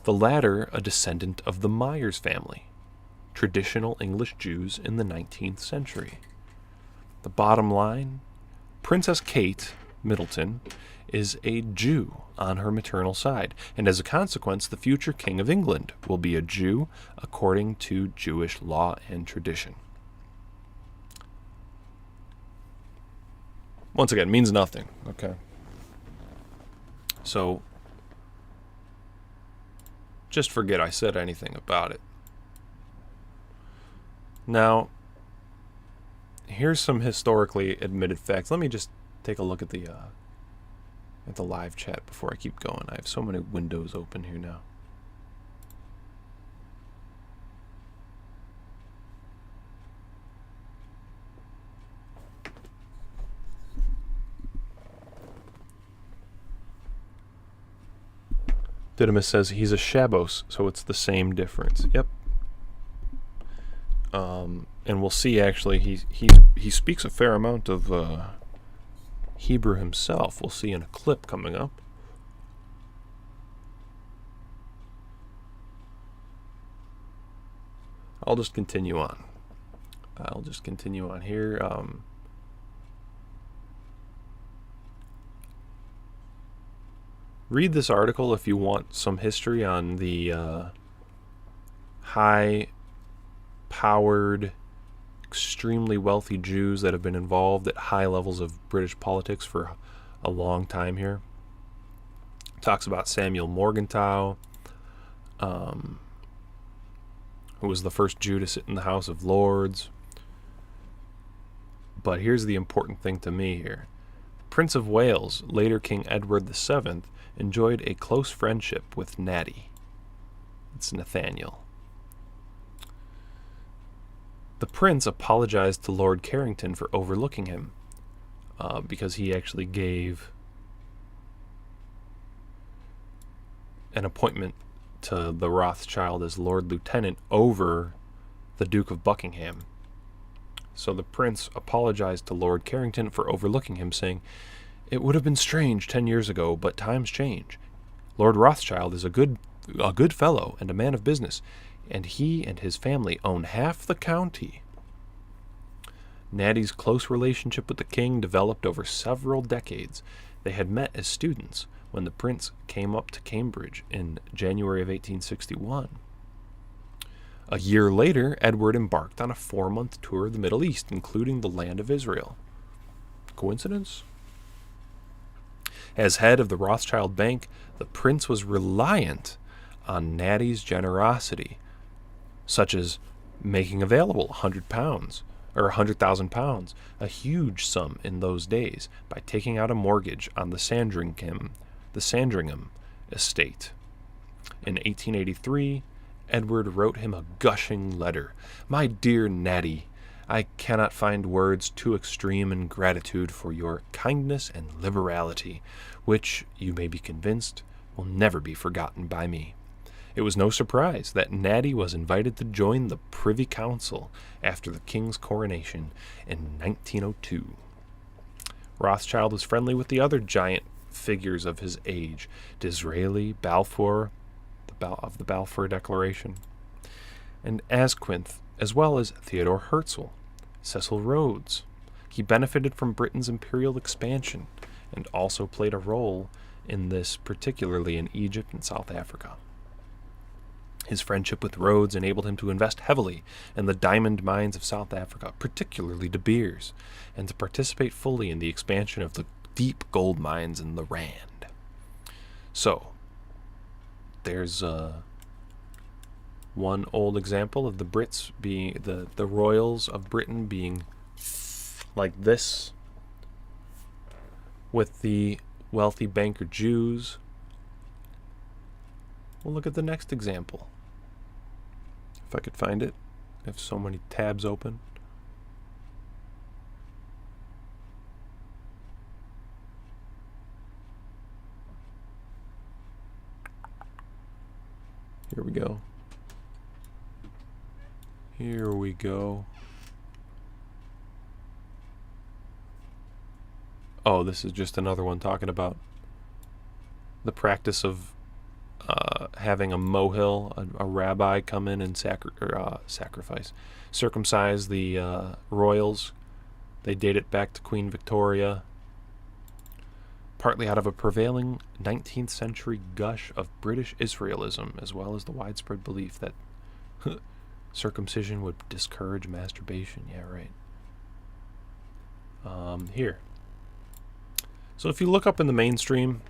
The latter a descendant of the Myers family, traditional English Jews in the 19th century. The bottom line, Princess Kate Middleton is a Jew on her maternal side, and as a consequence, the future King of England will be a Jew according to Jewish law and tradition. Once again, means nothing, okay? So, just forget I said anything about it. Now, here's some historically admitted facts. Let me just take a look at the live chat before I keep going. I have so many windows open here now. Didymus says he's a Shabbos, so it's the same difference. Yep. And we'll see. Actually, he speaks a fair amount of Hebrew himself. We'll see in a clip coming up. I'll just continue on. Here. Read this article if you want some history on the high-powered, extremely wealthy Jews that have been involved at high levels of British politics for a long time here. Talks about Samuel Morgenthau, who was the first Jew to sit in the House of Lords. But here's the important thing to me here. Prince of Wales, later King Edward VII, enjoyed a close friendship with Natty. It's Nathaniel. The prince apologized to Lord Carrington for overlooking him, because he actually gave an appointment to the Rothschild as Lord Lieutenant over the Duke of Buckingham. So the prince apologized to Lord Carrington for overlooking him, saying, "It would have been strange 10 years ago, but times change. Lord Rothschild is a good fellow and a man of business, and he and his family own half the county." Natty's close relationship with the king developed over several decades. They had met as students when the prince came up to Cambridge in January of 1861. A year later, Edward embarked on a 4-month tour of the Middle East, including the land of Israel. Coincidence? As head of the Rothschild Bank, the prince was reliant on Natty's generosity, such as making available £100 or £100,000, a huge sum in those days, by taking out a mortgage on the Sandringham estate. In 1883, Edward wrote him a gushing letter. "My dear Natty, I cannot find words too extreme in gratitude for your kindness and liberality, which, you may be convinced, will never be forgotten by me." It was no surprise that Natty was invited to join the Privy Council after the king's coronation in 1902. Rothschild was friendly with the other giant figures of his age: Disraeli, Balfour, of the Balfour Declaration, and Asquith, as well as Theodore Herzl, Cecil Rhodes. He benefited from Britain's imperial expansion and also played a role in this, particularly in Egypt and South Africa. His friendship with Rhodes enabled him to invest heavily in the diamond mines of South Africa, particularly De Beers, and to participate fully in the expansion of the deep gold mines in the Rand. So, there's one old example of the Brits being, the royals of Britain being like this, with the wealthy banker Jews. We'll look at the next example. If I could find it. I have so many tabs open. Here we go. Here we go. Oh, this is just another one talking about the practice of having a mohil, a rabbi, come in and circumcise the royals. They date it back to Queen Victoria, partly out of a prevailing 19th century gush of British Israelism, as well as the widespread belief that circumcision would discourage masturbation. Yeah, right. Here. So if you look up in the mainstream,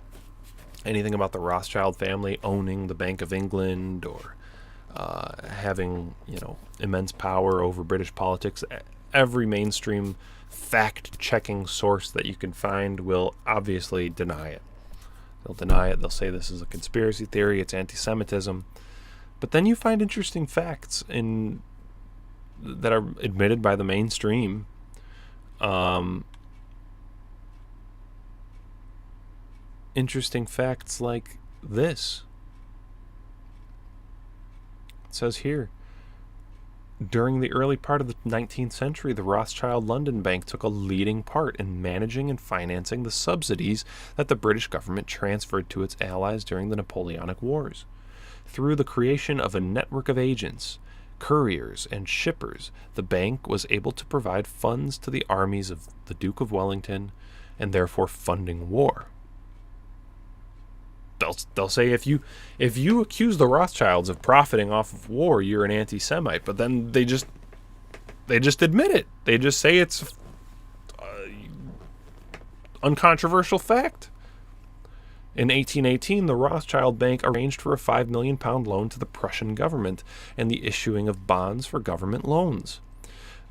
anything about the Rothschild family owning the Bank of England or having, immense power over British politics, every mainstream fact-checking source that you can find will obviously deny it. They'll deny it. They'll say this is a conspiracy theory. It's anti-Semitism. But then you find interesting facts that are admitted by the mainstream. Interesting facts like this. It says here, during the early part of the 19th century, the Rothschild London Bank took a leading part in managing and financing the subsidies that the British government transferred to its allies during the Napoleonic Wars. Through the creation of a network of agents, couriers, and shippers, the bank was able to provide funds to the armies of the Duke of Wellington, and therefore funding war. They'll say if you accuse the Rothschilds of profiting off of war, you're an anti-Semite. But then they just admit it. They just say it's uncontroversial fact. In 1818, the Rothschild Bank arranged for a £5 million loan to the Prussian government and the issuing of bonds for government loans.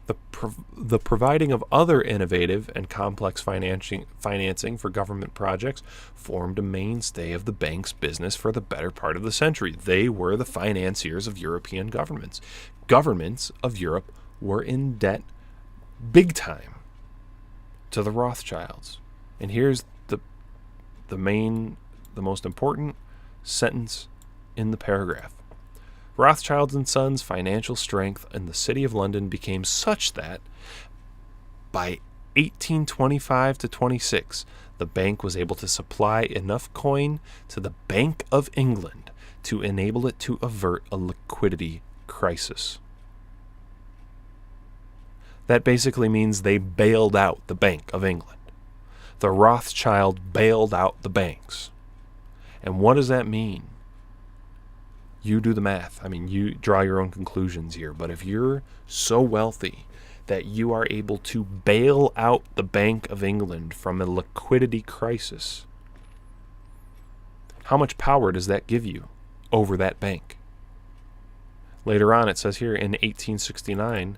The providing of other innovative and complex financing for government projects formed a mainstay of the bank's business for the better part of the century. They were the financiers of European governments. Governments of Europe were in debt big time to the Rothschilds. And here's the most important sentence in the paragraph. Rothschilds and Sons' financial strength in the City of London became such that by 1825 to 26, the bank was able to supply enough coin to the Bank of England to enable it to avert a liquidity crisis. That basically means they bailed out the Bank of England. The Rothschild bailed out the banks. And what does that mean? You do the math. I mean, you draw your own conclusions here. But if you're so wealthy that you are able to bail out the Bank of England from a liquidity crisis, how much power does that give you over that bank? Later on, it says here, in 1869,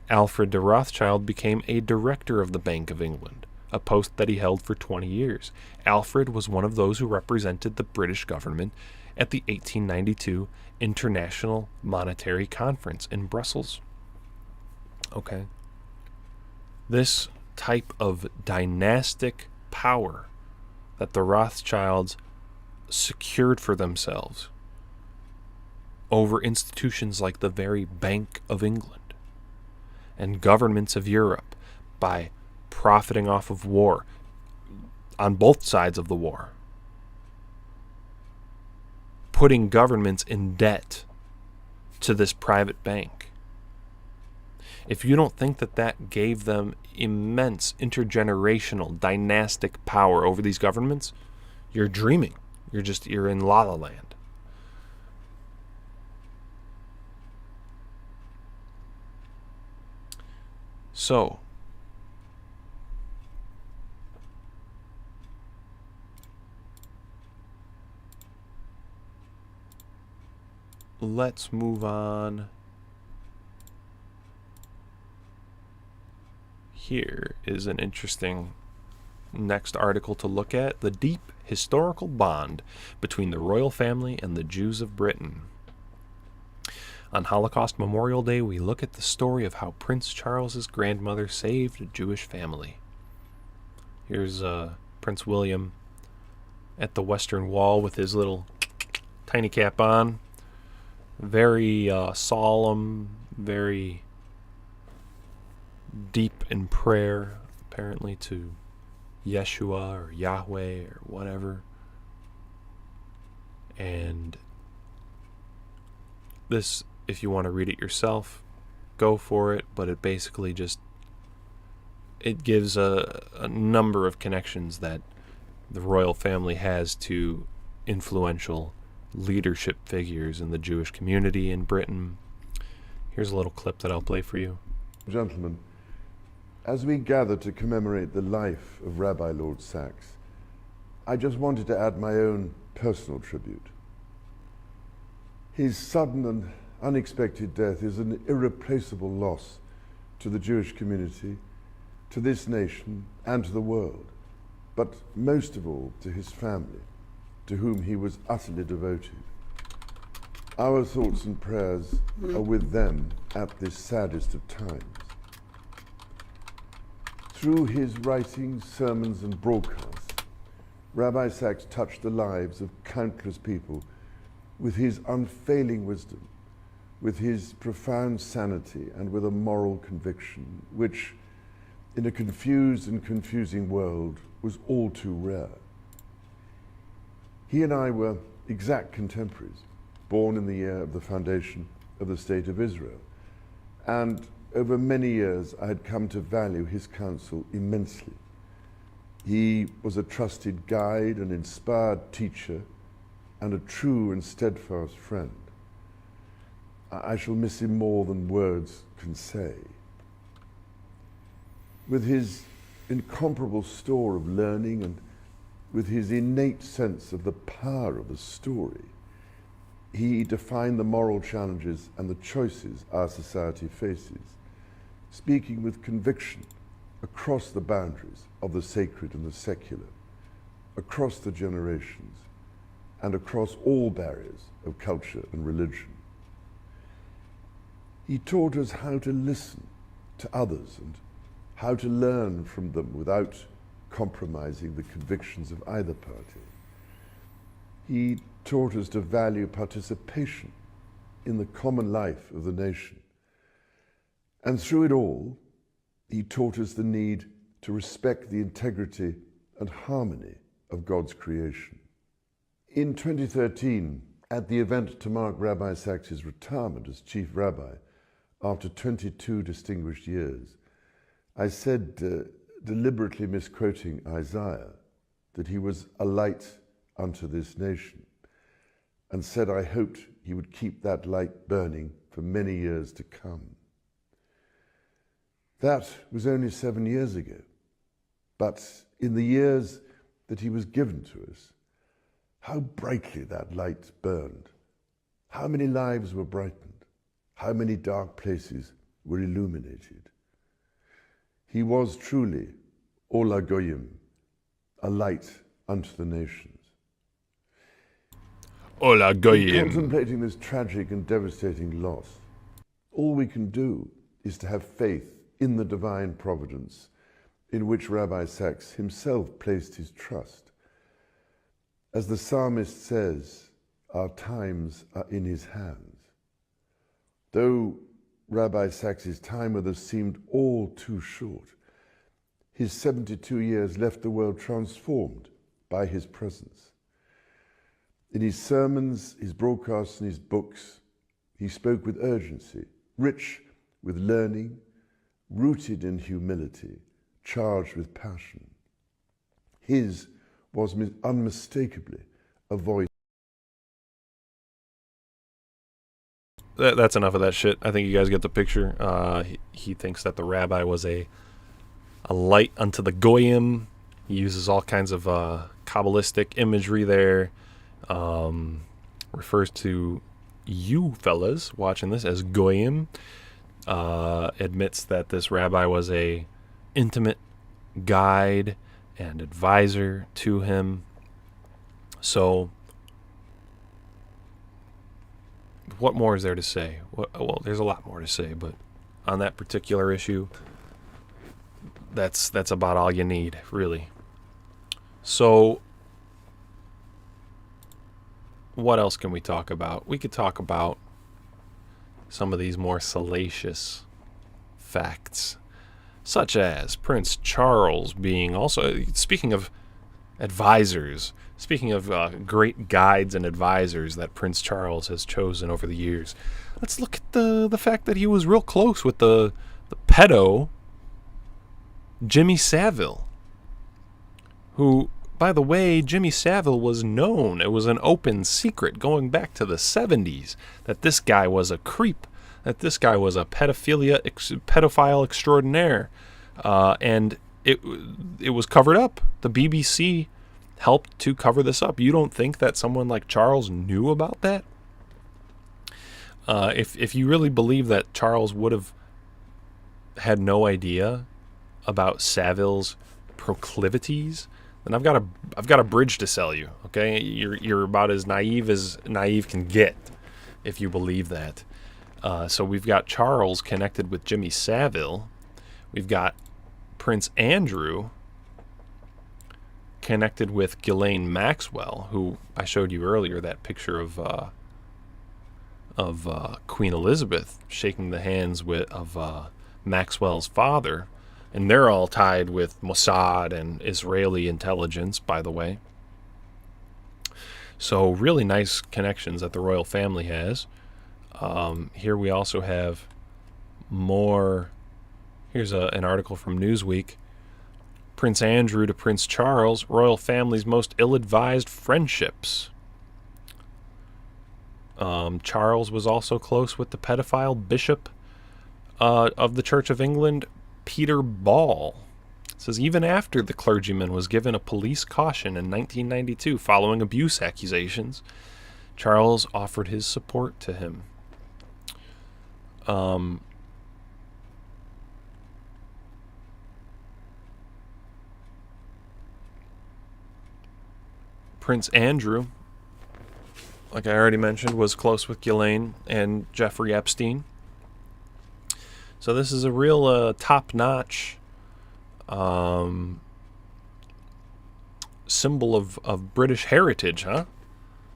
Alfred de Rothschild became a director of the Bank of England, a post that he held for 20 years. Alfred was one of those who represented the British government at the 1892 International Monetary Conference in Brussels. Okay. This type of dynastic power that the Rothschilds secured for themselves over institutions like the very Bank of England and governments of Europe by profiting off of war on both sides of the war, putting governments in debt to this private bank. If you don't think that that gave them immense intergenerational dynastic power over these governments, you're dreaming. You're in La La Land. So, let's move on. Here is an interesting next article to look at: the deep historical bond between the royal family and the Jews of Britain. On Holocaust Memorial Day, we look at the story of how Prince Charles's grandmother saved a Jewish family. Here's Prince William at the Western Wall with his little tiny cap on. Very solemn, very deep in prayer, apparently to Yeshua or Yahweh or whatever. And this, if you want to read it yourself, go for it, but it basically just, it gives a number of connections that the royal family has to influential leadership figures in the Jewish community in Britain. Here's a little clip that I'll play for you. Gentlemen, as we gather to commemorate the life of Rabbi Lord Sachs, I just wanted to add my own personal tribute. His sudden and unexpected death is an irreplaceable loss to the Jewish community, to this nation, and to the world, but most of all to his family, to whom he was utterly devoted. Our thoughts and prayers are with them at this saddest of times. Through his writings, sermons, and broadcasts, Rabbi Sachs touched the lives of countless people with his unfailing wisdom, with his profound sanity, and with a moral conviction, which, in a confused and confusing world, was all too rare. He and I were exact contemporaries, born in the year of the foundation of the State of Israel, and over many years I had come to value his counsel immensely. He was a trusted guide, an inspired teacher, and a true and steadfast friend. I shall miss him more than words can say. With his incomparable store of learning and with his innate sense of the power of the story, he defined the moral challenges and the choices our society faces. speaking with conviction across the boundaries of the sacred and the secular, across the generations, and across all barriers of culture and religion. He taught us how to listen to others and how to learn from them without compromising the convictions of either party. He taught us to value participation in the common life of the nation. And through it all, he taught us the need to respect the integrity and harmony of God's creation. In 2013, at the event to mark Rabbi Sachs' retirement as chief rabbi after 22 distinguished years, I said, deliberately misquoting Isaiah, that he was a light unto this nation, and said I hoped he would keep that light burning for many years to come. That was only 7 years ago, but in the years that he was given to us, how brightly that light burned, how many lives were brightened, how many dark places were illuminated. He was truly, Ola Goyim, a light unto the nations. Ola In Goyim. contemplating this tragic and devastating loss, all we can do is to have faith in the divine providence in which Rabbi Sachs himself placed his trust. As the psalmist says, our times are in his hands. Though Rabbi Sachs' time with us seemed all too short, his 72 years left the world transformed by his presence. In his sermons, his broadcasts, and his books, he spoke with urgency, rich with learning, rooted in humility, charged with passion. His was unmistakably a voice. That's enough of that shit. I think you guys get the picture. He thinks that the rabbi was a light unto the goyim. He uses all kinds of Kabbalistic imagery there. Refers to you fellas watching this as goyim. Admits that this rabbi was a intimate guide and advisor to him. So what more is there to say? Well, there's a lot more to say, but on that particular issue, that's about all you need, really. So what else can we talk about? We could talk about some of these more salacious facts, such as Prince Charles being also, speaking of advisors, speaking of great guides and advisors that Prince Charles has chosen over the years, let's look at the fact that he was real close with the pedo Jimmy Savile, who, by the way, Jimmy Savile was known. It was an open secret going back to the 70s that this guy was a creep, that this guy was a pedophile extraordinaire, and it was covered up. The BBC helped to cover this up. You don't think that someone like Charles knew about that? If you really believe that Charles would have had no idea about Savile's proclivities, then I've got a bridge to sell you. Okay, you're about as naive can get if you believe that. So we've got Charles connected with Jimmy Savile. We've got Prince Andrew connected with Ghislaine Maxwell, who I showed you earlier, that picture of Queen Elizabeth shaking the hands of Maxwell's father. And they're all tied with Mossad and Israeli intelligence, by the way. So really nice connections that the royal family has. Here we also have more. Here's an article from Newsweek. Prince Andrew to Prince Charles, royal family's most ill-advised friendships. Charles was also close with the pedophile bishop of the Church of England, Peter Ball. It says even after the clergyman was given a police caution in 1992 following abuse accusations, Charles offered his support to him. Prince Andrew, like I already mentioned, was close with Ghislaine and Jeffrey Epstein. So this is a real top-notch symbol of British heritage, huh?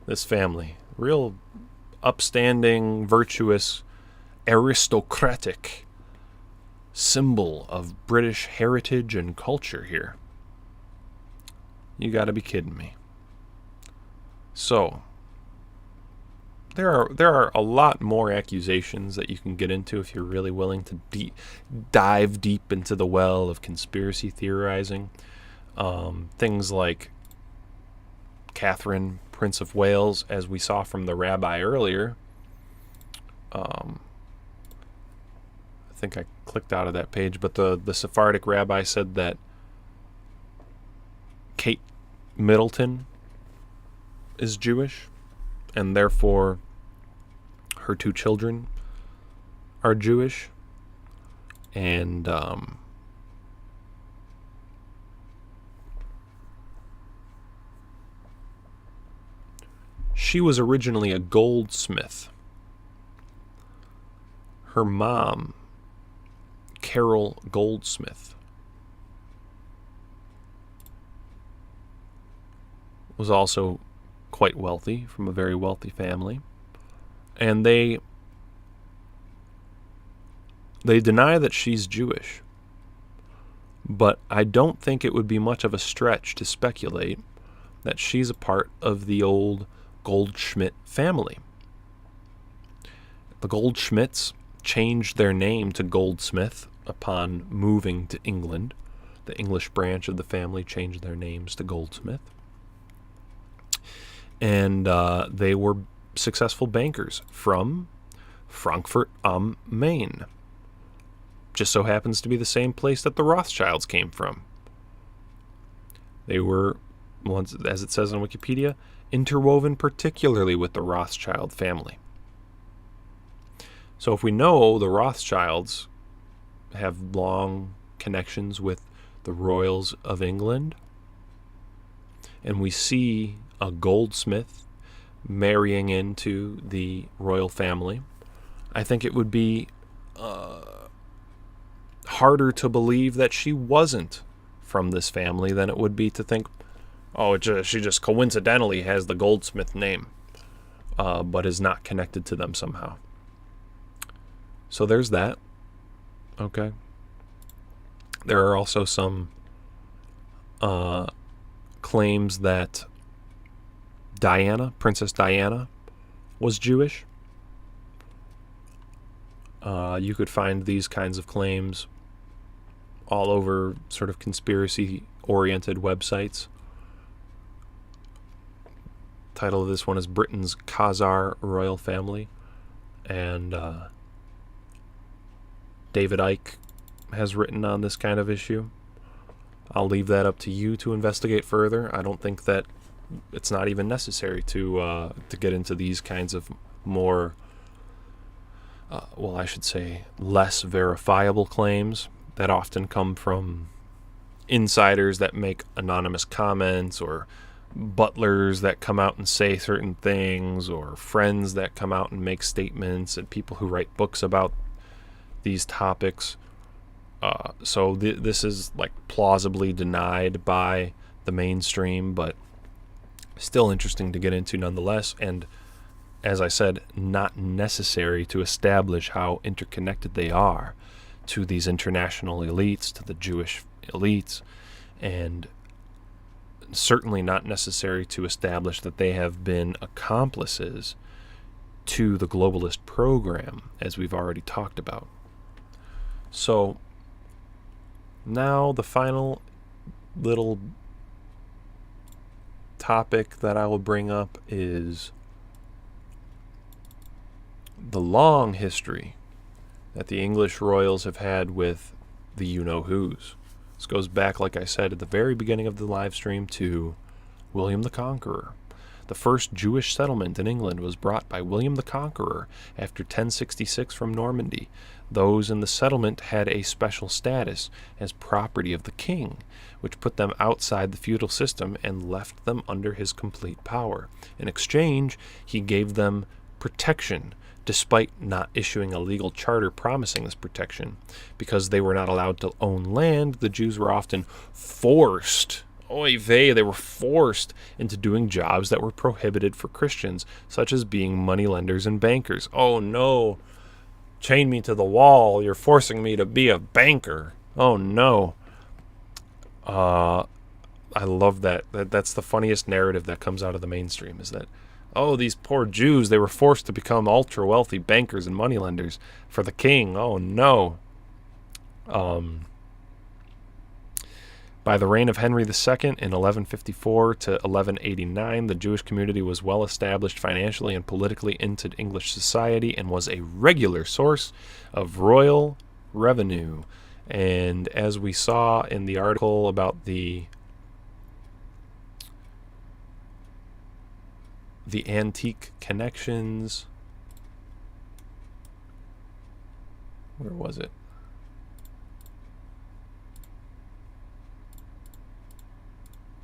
This family. Real upstanding, virtuous, aristocratic symbol of British heritage and culture here. You gotta be kidding me. So, there are a lot more accusations that you can get into if you're really willing to dive deep into the well of conspiracy theorizing. Things like Catherine, Prince of Wales, as we saw from the Rabbi earlier. I think I clicked out of that page, but the Sephardic Rabbi said that Kate Middleton is Jewish, and therefore her 2 children are Jewish. And she was originally a goldsmith. Her mom, Carol Goldsmith, was also quite wealthy, from a very wealthy family. And they deny that she's Jewish. But I don't think it would be much of a stretch to speculate that she's a part of the old Goldschmidt family. The Goldschmidts changed their name to Goldsmith upon moving to England. The English branch of the family changed their names to Goldsmith. And they were successful bankers from Frankfurt am Main. Just so happens to be the same place that the Rothschilds came from. They were, once, as it says on Wikipedia, interwoven particularly with the Rothschild family. So if we know the Rothschilds have long connections with the royals of England, and we see a goldsmith marrying into the royal family, I think it would be harder to believe that she wasn't from this family than it would be to think, oh, she just coincidentally has the Goldsmith name, but is not connected to them somehow. So there's that. Okay. There are also some claims that Diana, Princess Diana, was Jewish. You could find these kinds of claims all over sort of conspiracy-oriented websites. Title of this one is Britain's Khazar Royal Family. And David Icke has written on this kind of issue. I'll leave that up to you to investigate further. I don't think that it's not even necessary to get into these kinds of more, I should say, less verifiable claims that often come from insiders that make anonymous comments, or butlers that come out and say certain things, or friends that come out and make statements, and people who write books about these topics. So this is like plausibly denied by the mainstream, but still interesting to get into nonetheless. And as I said, not necessary to establish how interconnected they are to these international elites, to the Jewish elites, and certainly not necessary to establish that they have been accomplices to the globalist program, as we've already talked about. So now the final little topic that I will bring up is the long history that the English royals have had with the you-know-whos. This goes back, like I said, at the very beginning of the live stream to William the Conqueror, The first Jewish settlement in England was brought by William the Conqueror after 1066 from Normandy. Those in the settlement had a special status as property of the king, which put them outside the feudal system and left them under his complete power. In exchange, he gave them protection, despite not issuing a legal charter promising this protection. Because they were not allowed to own land, the Jews were often forced, oy vey, they were forced into doing jobs that were prohibited for Christians, such as being moneylenders and bankers. Oh no, chain me to the wall, you're forcing me to be a banker. Oh no. I love that. That's the funniest narrative that comes out of the mainstream, is that, oh, these poor Jews, they were forced to become ultra-wealthy bankers and moneylenders for the king. Oh, no. By the reign of Henry II in 1154 to 1189, the Jewish community was well established financially and politically into English society and was a regular source of royal revenue. And as we saw in the article about the antique connections, where was it?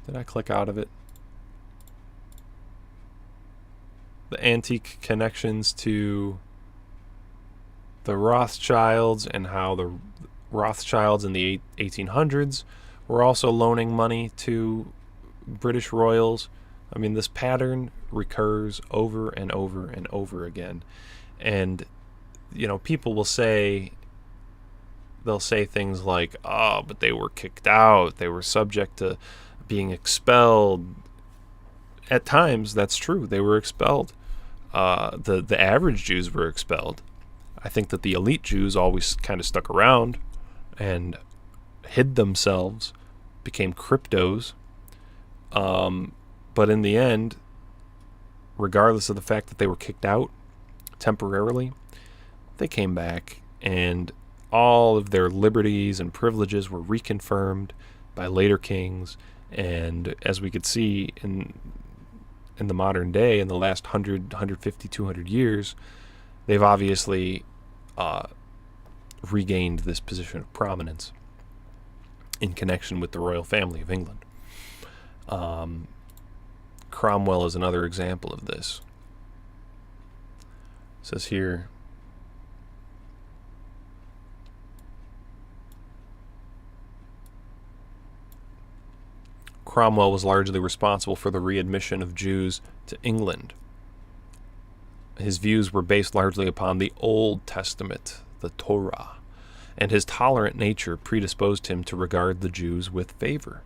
Did I click out of it? The antique connections to the Rothschilds, and how the Rothschilds in the 1800s were also loaning money to British royals. I mean, this pattern recurs over and over and over again. And, you know, people will say, they'll say things like, oh, but they were kicked out, they were subject to being expelled. At times, that's true, they were expelled. The average Jews were expelled. I think that the elite Jews always kind of stuck around and hid themselves, became cryptos. But in the end, regardless of the fact that they were kicked out temporarily, they came back, and all of their liberties and privileges were reconfirmed by later kings. And as we could see in the modern day, in the last 100, 150, 200 years, they've obviously regained this position of prominence in connection with the royal family of England. Cromwell is another example of this. It says here, Cromwell was largely responsible for the readmission of Jews to England. His views were based largely upon the Old Testament, the Torah, and his tolerant nature predisposed him to regard the Jews with favor.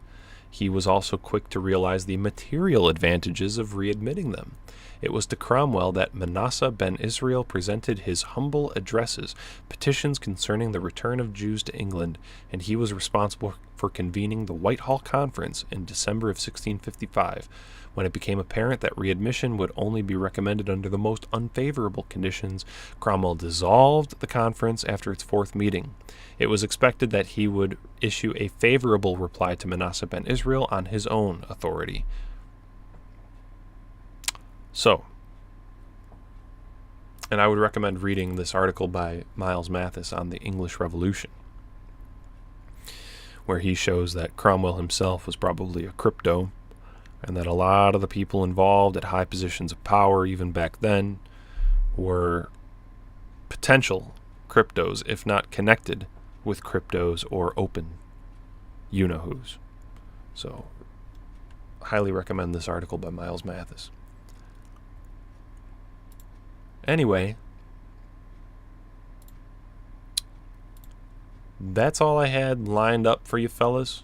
He was also quick to realize the material advantages of readmitting them. It was to Cromwell that Manasseh ben Israel presented his humble addresses, petitions concerning the return of Jews to England, and he was responsible for convening the Whitehall Conference in December of 1655, when it became apparent that readmission would only be recommended under the most unfavorable conditions. Cromwell dissolved the conference after its fourth meeting. It was expected that he would issue a favorable reply to Manasseh ben Israel on his own authority. So, and I would recommend reading this article by Miles Mathis on the English Revolution, where he shows that Cromwell himself was probably a crypto, and that a lot of the people involved at high positions of power, even back then, were potential cryptos, if not connected with cryptos or open you-know-whos. So, highly recommend this article by Miles Mathis. Anyway, that's all I had lined up for you fellas.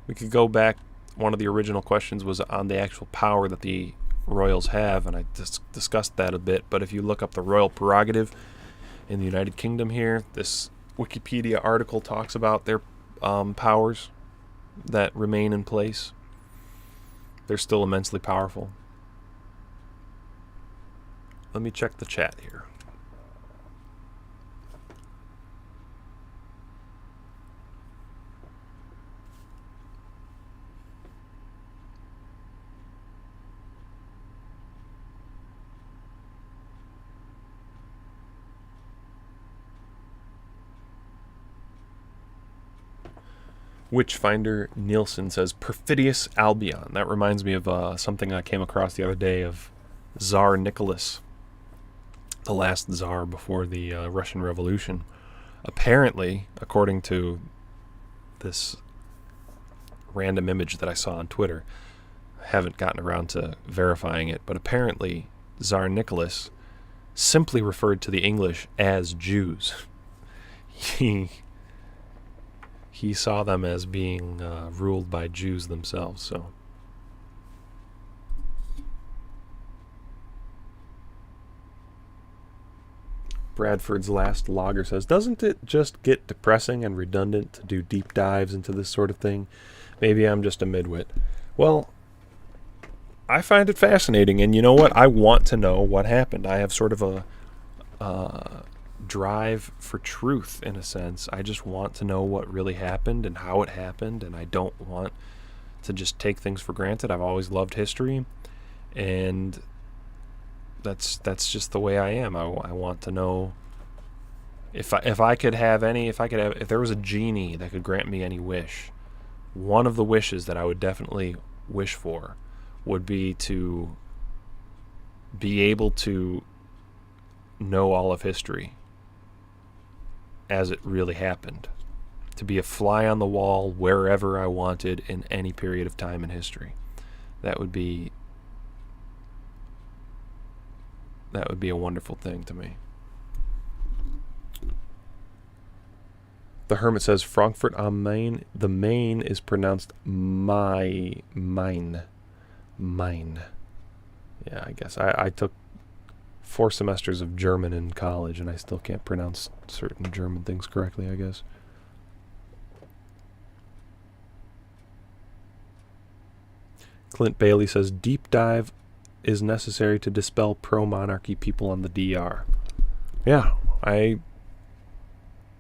We could go back. One of the original questions was on the actual power that the royals have, and I discussed that a bit. But if you look up the royal prerogative in the United Kingdom here, this Wikipedia article talks about their powers that remain in place. They're still immensely powerful. Let me check the chat here. Witchfinder Nielsen says, Perfidious Albion. That reminds me of something I came across the other day of Tsar Nicholas, the last Tsar before the Russian Revolution. Apparently, according to this random image that I saw on Twitter, I haven't gotten around to verifying it, but apparently Tsar Nicholas simply referred to the English as Jews. He saw them as being ruled by Jews themselves. So, Bradford's Last Logger says, doesn't it just get depressing and redundant to do deep dives into this sort of thing? Maybe I'm just a midwit. Well, I find it fascinating, and you know what? I want to know what happened. I have sort of a drive for truth, in a sense. I just want to know what really happened and how it happened, and I don't want to just take things for granted. I've always loved history, and that's just the way I am. I want to know if there was a genie that could grant me any wish. One of the wishes that I would definitely wish for would be to be able to know all of history as it really happened, to be a fly on the wall wherever I wanted in any period of time in history. That would be a wonderful thing to me. The Hermit says, Frankfurt am Main. The Main is pronounced mine. Yeah, I guess. I took 4 semesters of German in college, and I still can't pronounce certain German things correctly, I guess. Clint Bailey says, deep dive is necessary to dispel pro-monarchy people on the DR. Yeah, I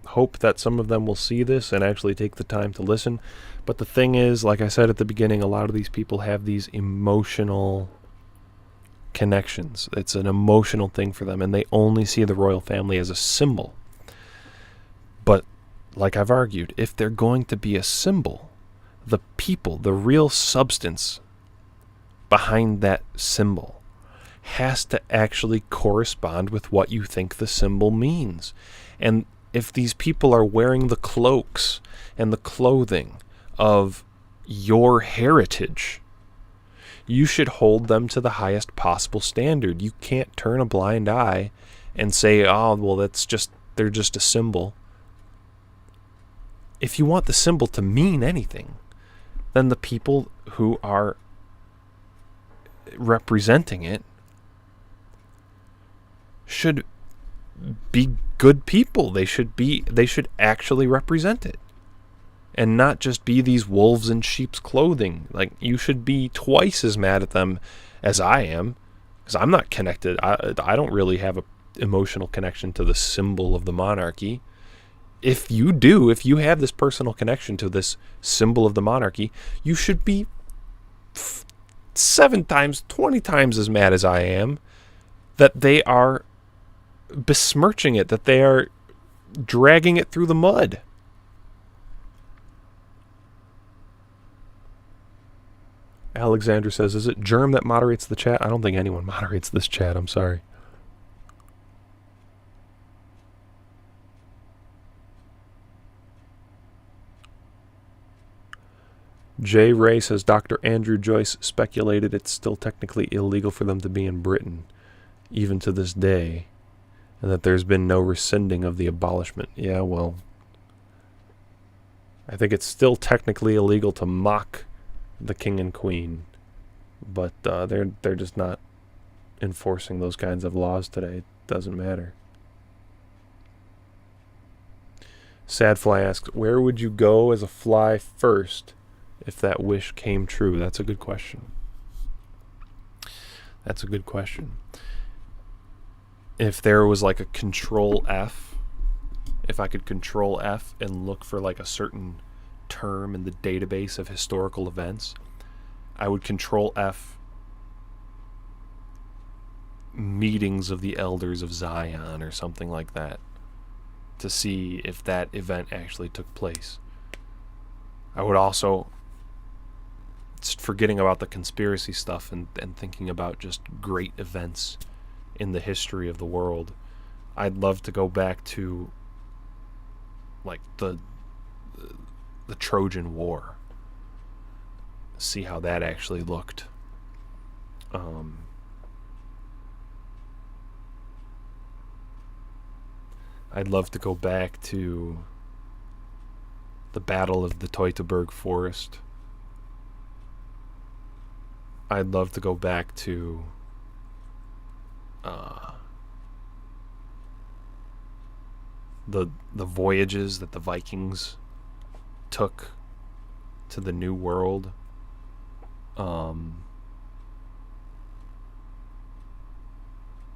hope that some of them will see this and actually take the time to listen. But the thing is, like I said at the beginning, a lot of these people have these emotional connections. It's an emotional thing for them, and they only see the royal family as a symbol. But, like I've argued, if they're going to be a symbol, the people, the real substance behind that symbol has to actually correspond with what you think the symbol means. And if these people are wearing the cloaks and the clothing of your heritage, you should hold them to the highest possible standard. You can't turn a blind eye and say, oh, well, they're just a symbol. If you want the symbol to mean anything, then the people who are representing it should be good people. They should actually represent it, and not just be these wolves in sheep's clothing. Like, you should be twice as mad at them as I am, because I'm not connected. I don't really have a emotional connection to the symbol of the monarchy. If you do, if you have this personal connection to this symbol of the monarchy, you should be 7 times, 20 times as mad as I am that they are besmirching it, that they are dragging it through the mud. Alexander says, is it Germ that moderates the chat? I don't think anyone moderates this chat. I'm sorry. J. Ray says, Dr. Andrew Joyce speculated it's still technically illegal for them to be in Britain, even to this day, and that there's been no rescinding of the abolishment. Yeah, well, I think it's still technically illegal to mock the king and queen, but they're just not enforcing those kinds of laws today. It doesn't matter. Sadfly asks, where would you go as a fly first if that wish came true? That's a good question. That's a good question. If there was like a control F, if I could control F and look for like a certain term in the database of historical events, I would control F meetings of the elders of Zion or something like that to see if that event actually took place. I would also, forgetting about the conspiracy stuff and thinking about just great events in the history of the world, I'd love to go back to like the Trojan War, see how that actually looked. I'd love to go back to the Battle of the Teutoburg Forest. I'd love to go back to the voyages that the Vikings took to the New World.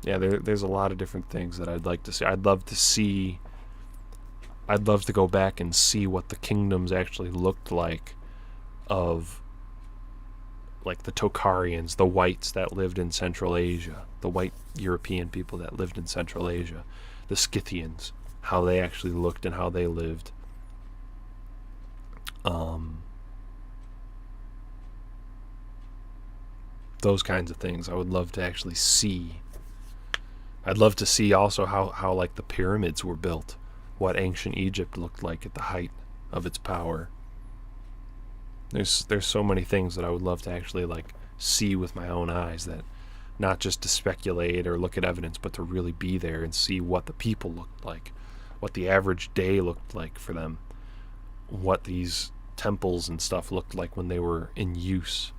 There's a lot of different things that I'd like to see. I'd love to go back and see what the kingdoms actually looked like of like the Tokharians, the whites that lived in Central Asia, the white European people that lived in Central Asia, the Scythians, how they actually looked and how they lived. Those kinds of things I would love to actually see. I'd love to see also how like the pyramids were built, what ancient Egypt looked like at the height of its power. There's so many things that I would love to actually like see with my own eyes, that not just to speculate or look at evidence, but to really be there and see what the people looked like, what the average day looked like for them, what these temples and stuff looked like when they were in use.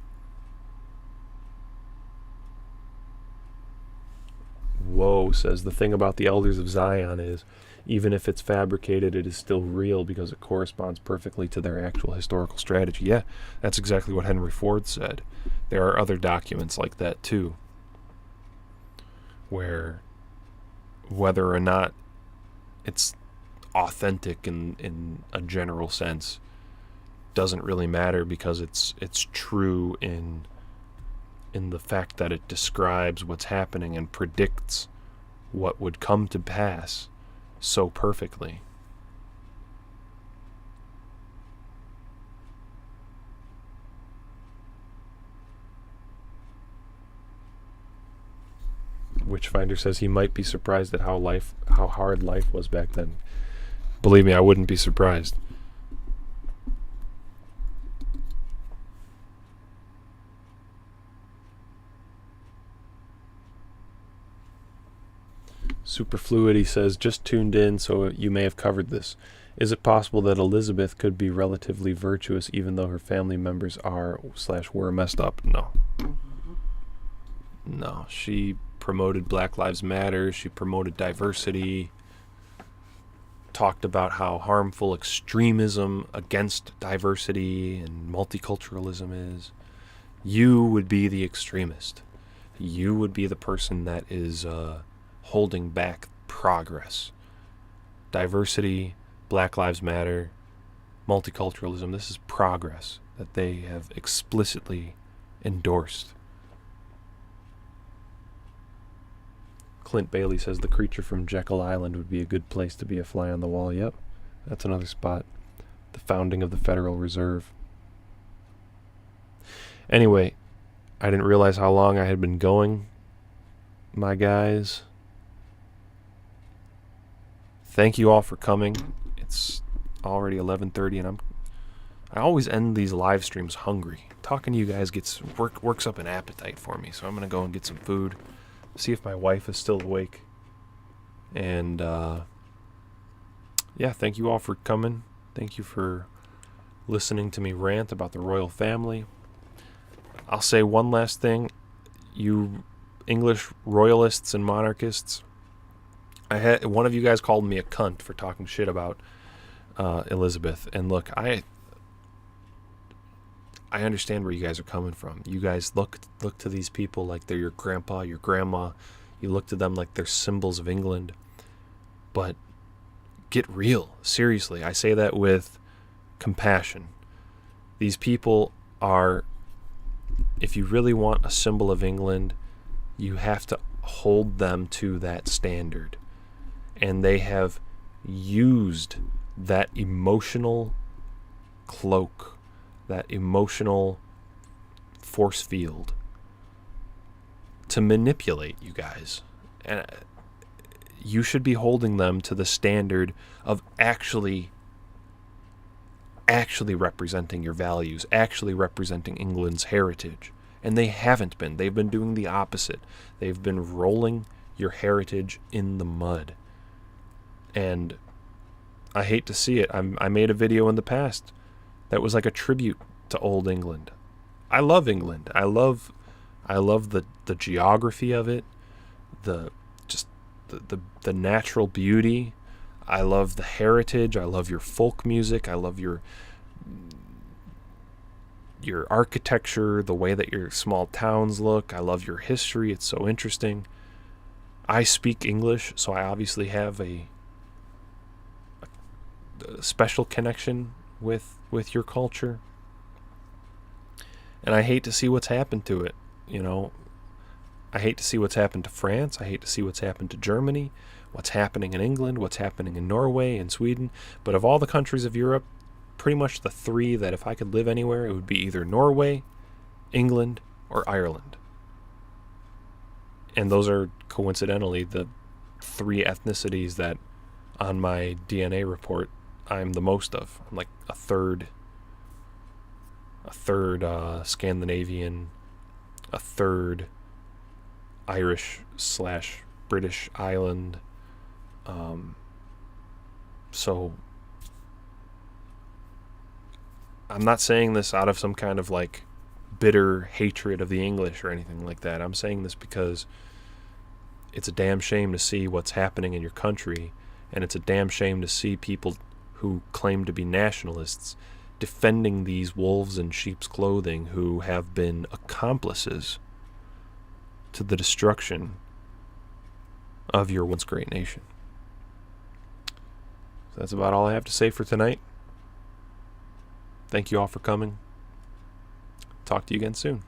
Whoa says, the thing about the Elders of Zion is, even if it's fabricated, it is still real because it corresponds perfectly to their actual historical strategy. Yeah, that's exactly what Henry Ford said. There are other documents like that too, where whether or not it's authentic in a general sense doesn't really matter, because it's true in the fact that it describes what's happening and predicts what would come to pass so perfectly. Witchfinder says he might be surprised at how hard life was back then. Believe me, I wouldn't be surprised. Superfluidity says, just tuned in, so you may have covered this. Is it possible that Elizabeth could be relatively virtuous even though her family members are/were messed up? No. No. She promoted Black Lives Matter. She promoted diversity. Talked about how harmful extremism against diversity and multiculturalism is. You would be the extremist. You would be the person that is holding back progress. Diversity, Black Lives Matter, multiculturalism, this is progress that they have explicitly endorsed. Clint Bailey says the creature from Jekyll Island would be a good place to be a fly on the wall. Yep, that's another spot. The founding of the Federal Reserve. Anyway, I didn't realize how long I had been going, my guys. Thank you all for coming. It's already 11:30, and I always end these live streams hungry. Talking to you guys works up an appetite for me, so I'm gonna go and get some food, see if my wife is still awake, and thank you all for coming. Thank you for listening to me rant about the royal family. I'll say one last thing, you English royalists and monarchists. One of you guys called me a cunt for talking shit about Elizabeth, and look, I understand where you guys are coming from. You guys look to these people like they're your grandpa, your grandma. You look to them like they're symbols of England. But get real, seriously. I say that with compassion. These people are, if you really want a symbol of England, you have to hold them to that standard. And they have used that emotional cloak, that emotional force field to manipulate you guys. And you should be holding them to the standard of actually representing your values, actually representing England's heritage. And they haven't been. They've been doing the opposite. They've been rolling your heritage in the mud. And I hate to see it. I made a video in the past that was like a tribute to old England. I love England. I love the geography of it, the natural beauty. I love the heritage. I love your folk music. I love your architecture, the way that your small towns look. I love your history. It's so interesting. I speak English, so I obviously have a special connection with your culture. And I hate to see what's happened to it, you know. I hate to see what's happened to France. I hate to see what's happened to Germany, what's happening in England, what's happening in Norway and Sweden. But of all the countries of Europe, pretty much the three that if I could live anywhere, it would be either Norway, England, or Ireland. And those are coincidentally the three ethnicities that on my DNA report I'm the most of. I'm like a third Scandinavian, a third Irish/British island. So I'm not saying this out of some kind of like bitter hatred of the English or anything like that. I'm saying this because it's a damn shame to see what's happening in your country, and it's a damn shame to see people who claim to be nationalists defending these wolves in sheep's clothing who have been accomplices to the destruction of your once great nation. So that's about all I have to say for tonight. Thank you all for coming. Talk to you again soon.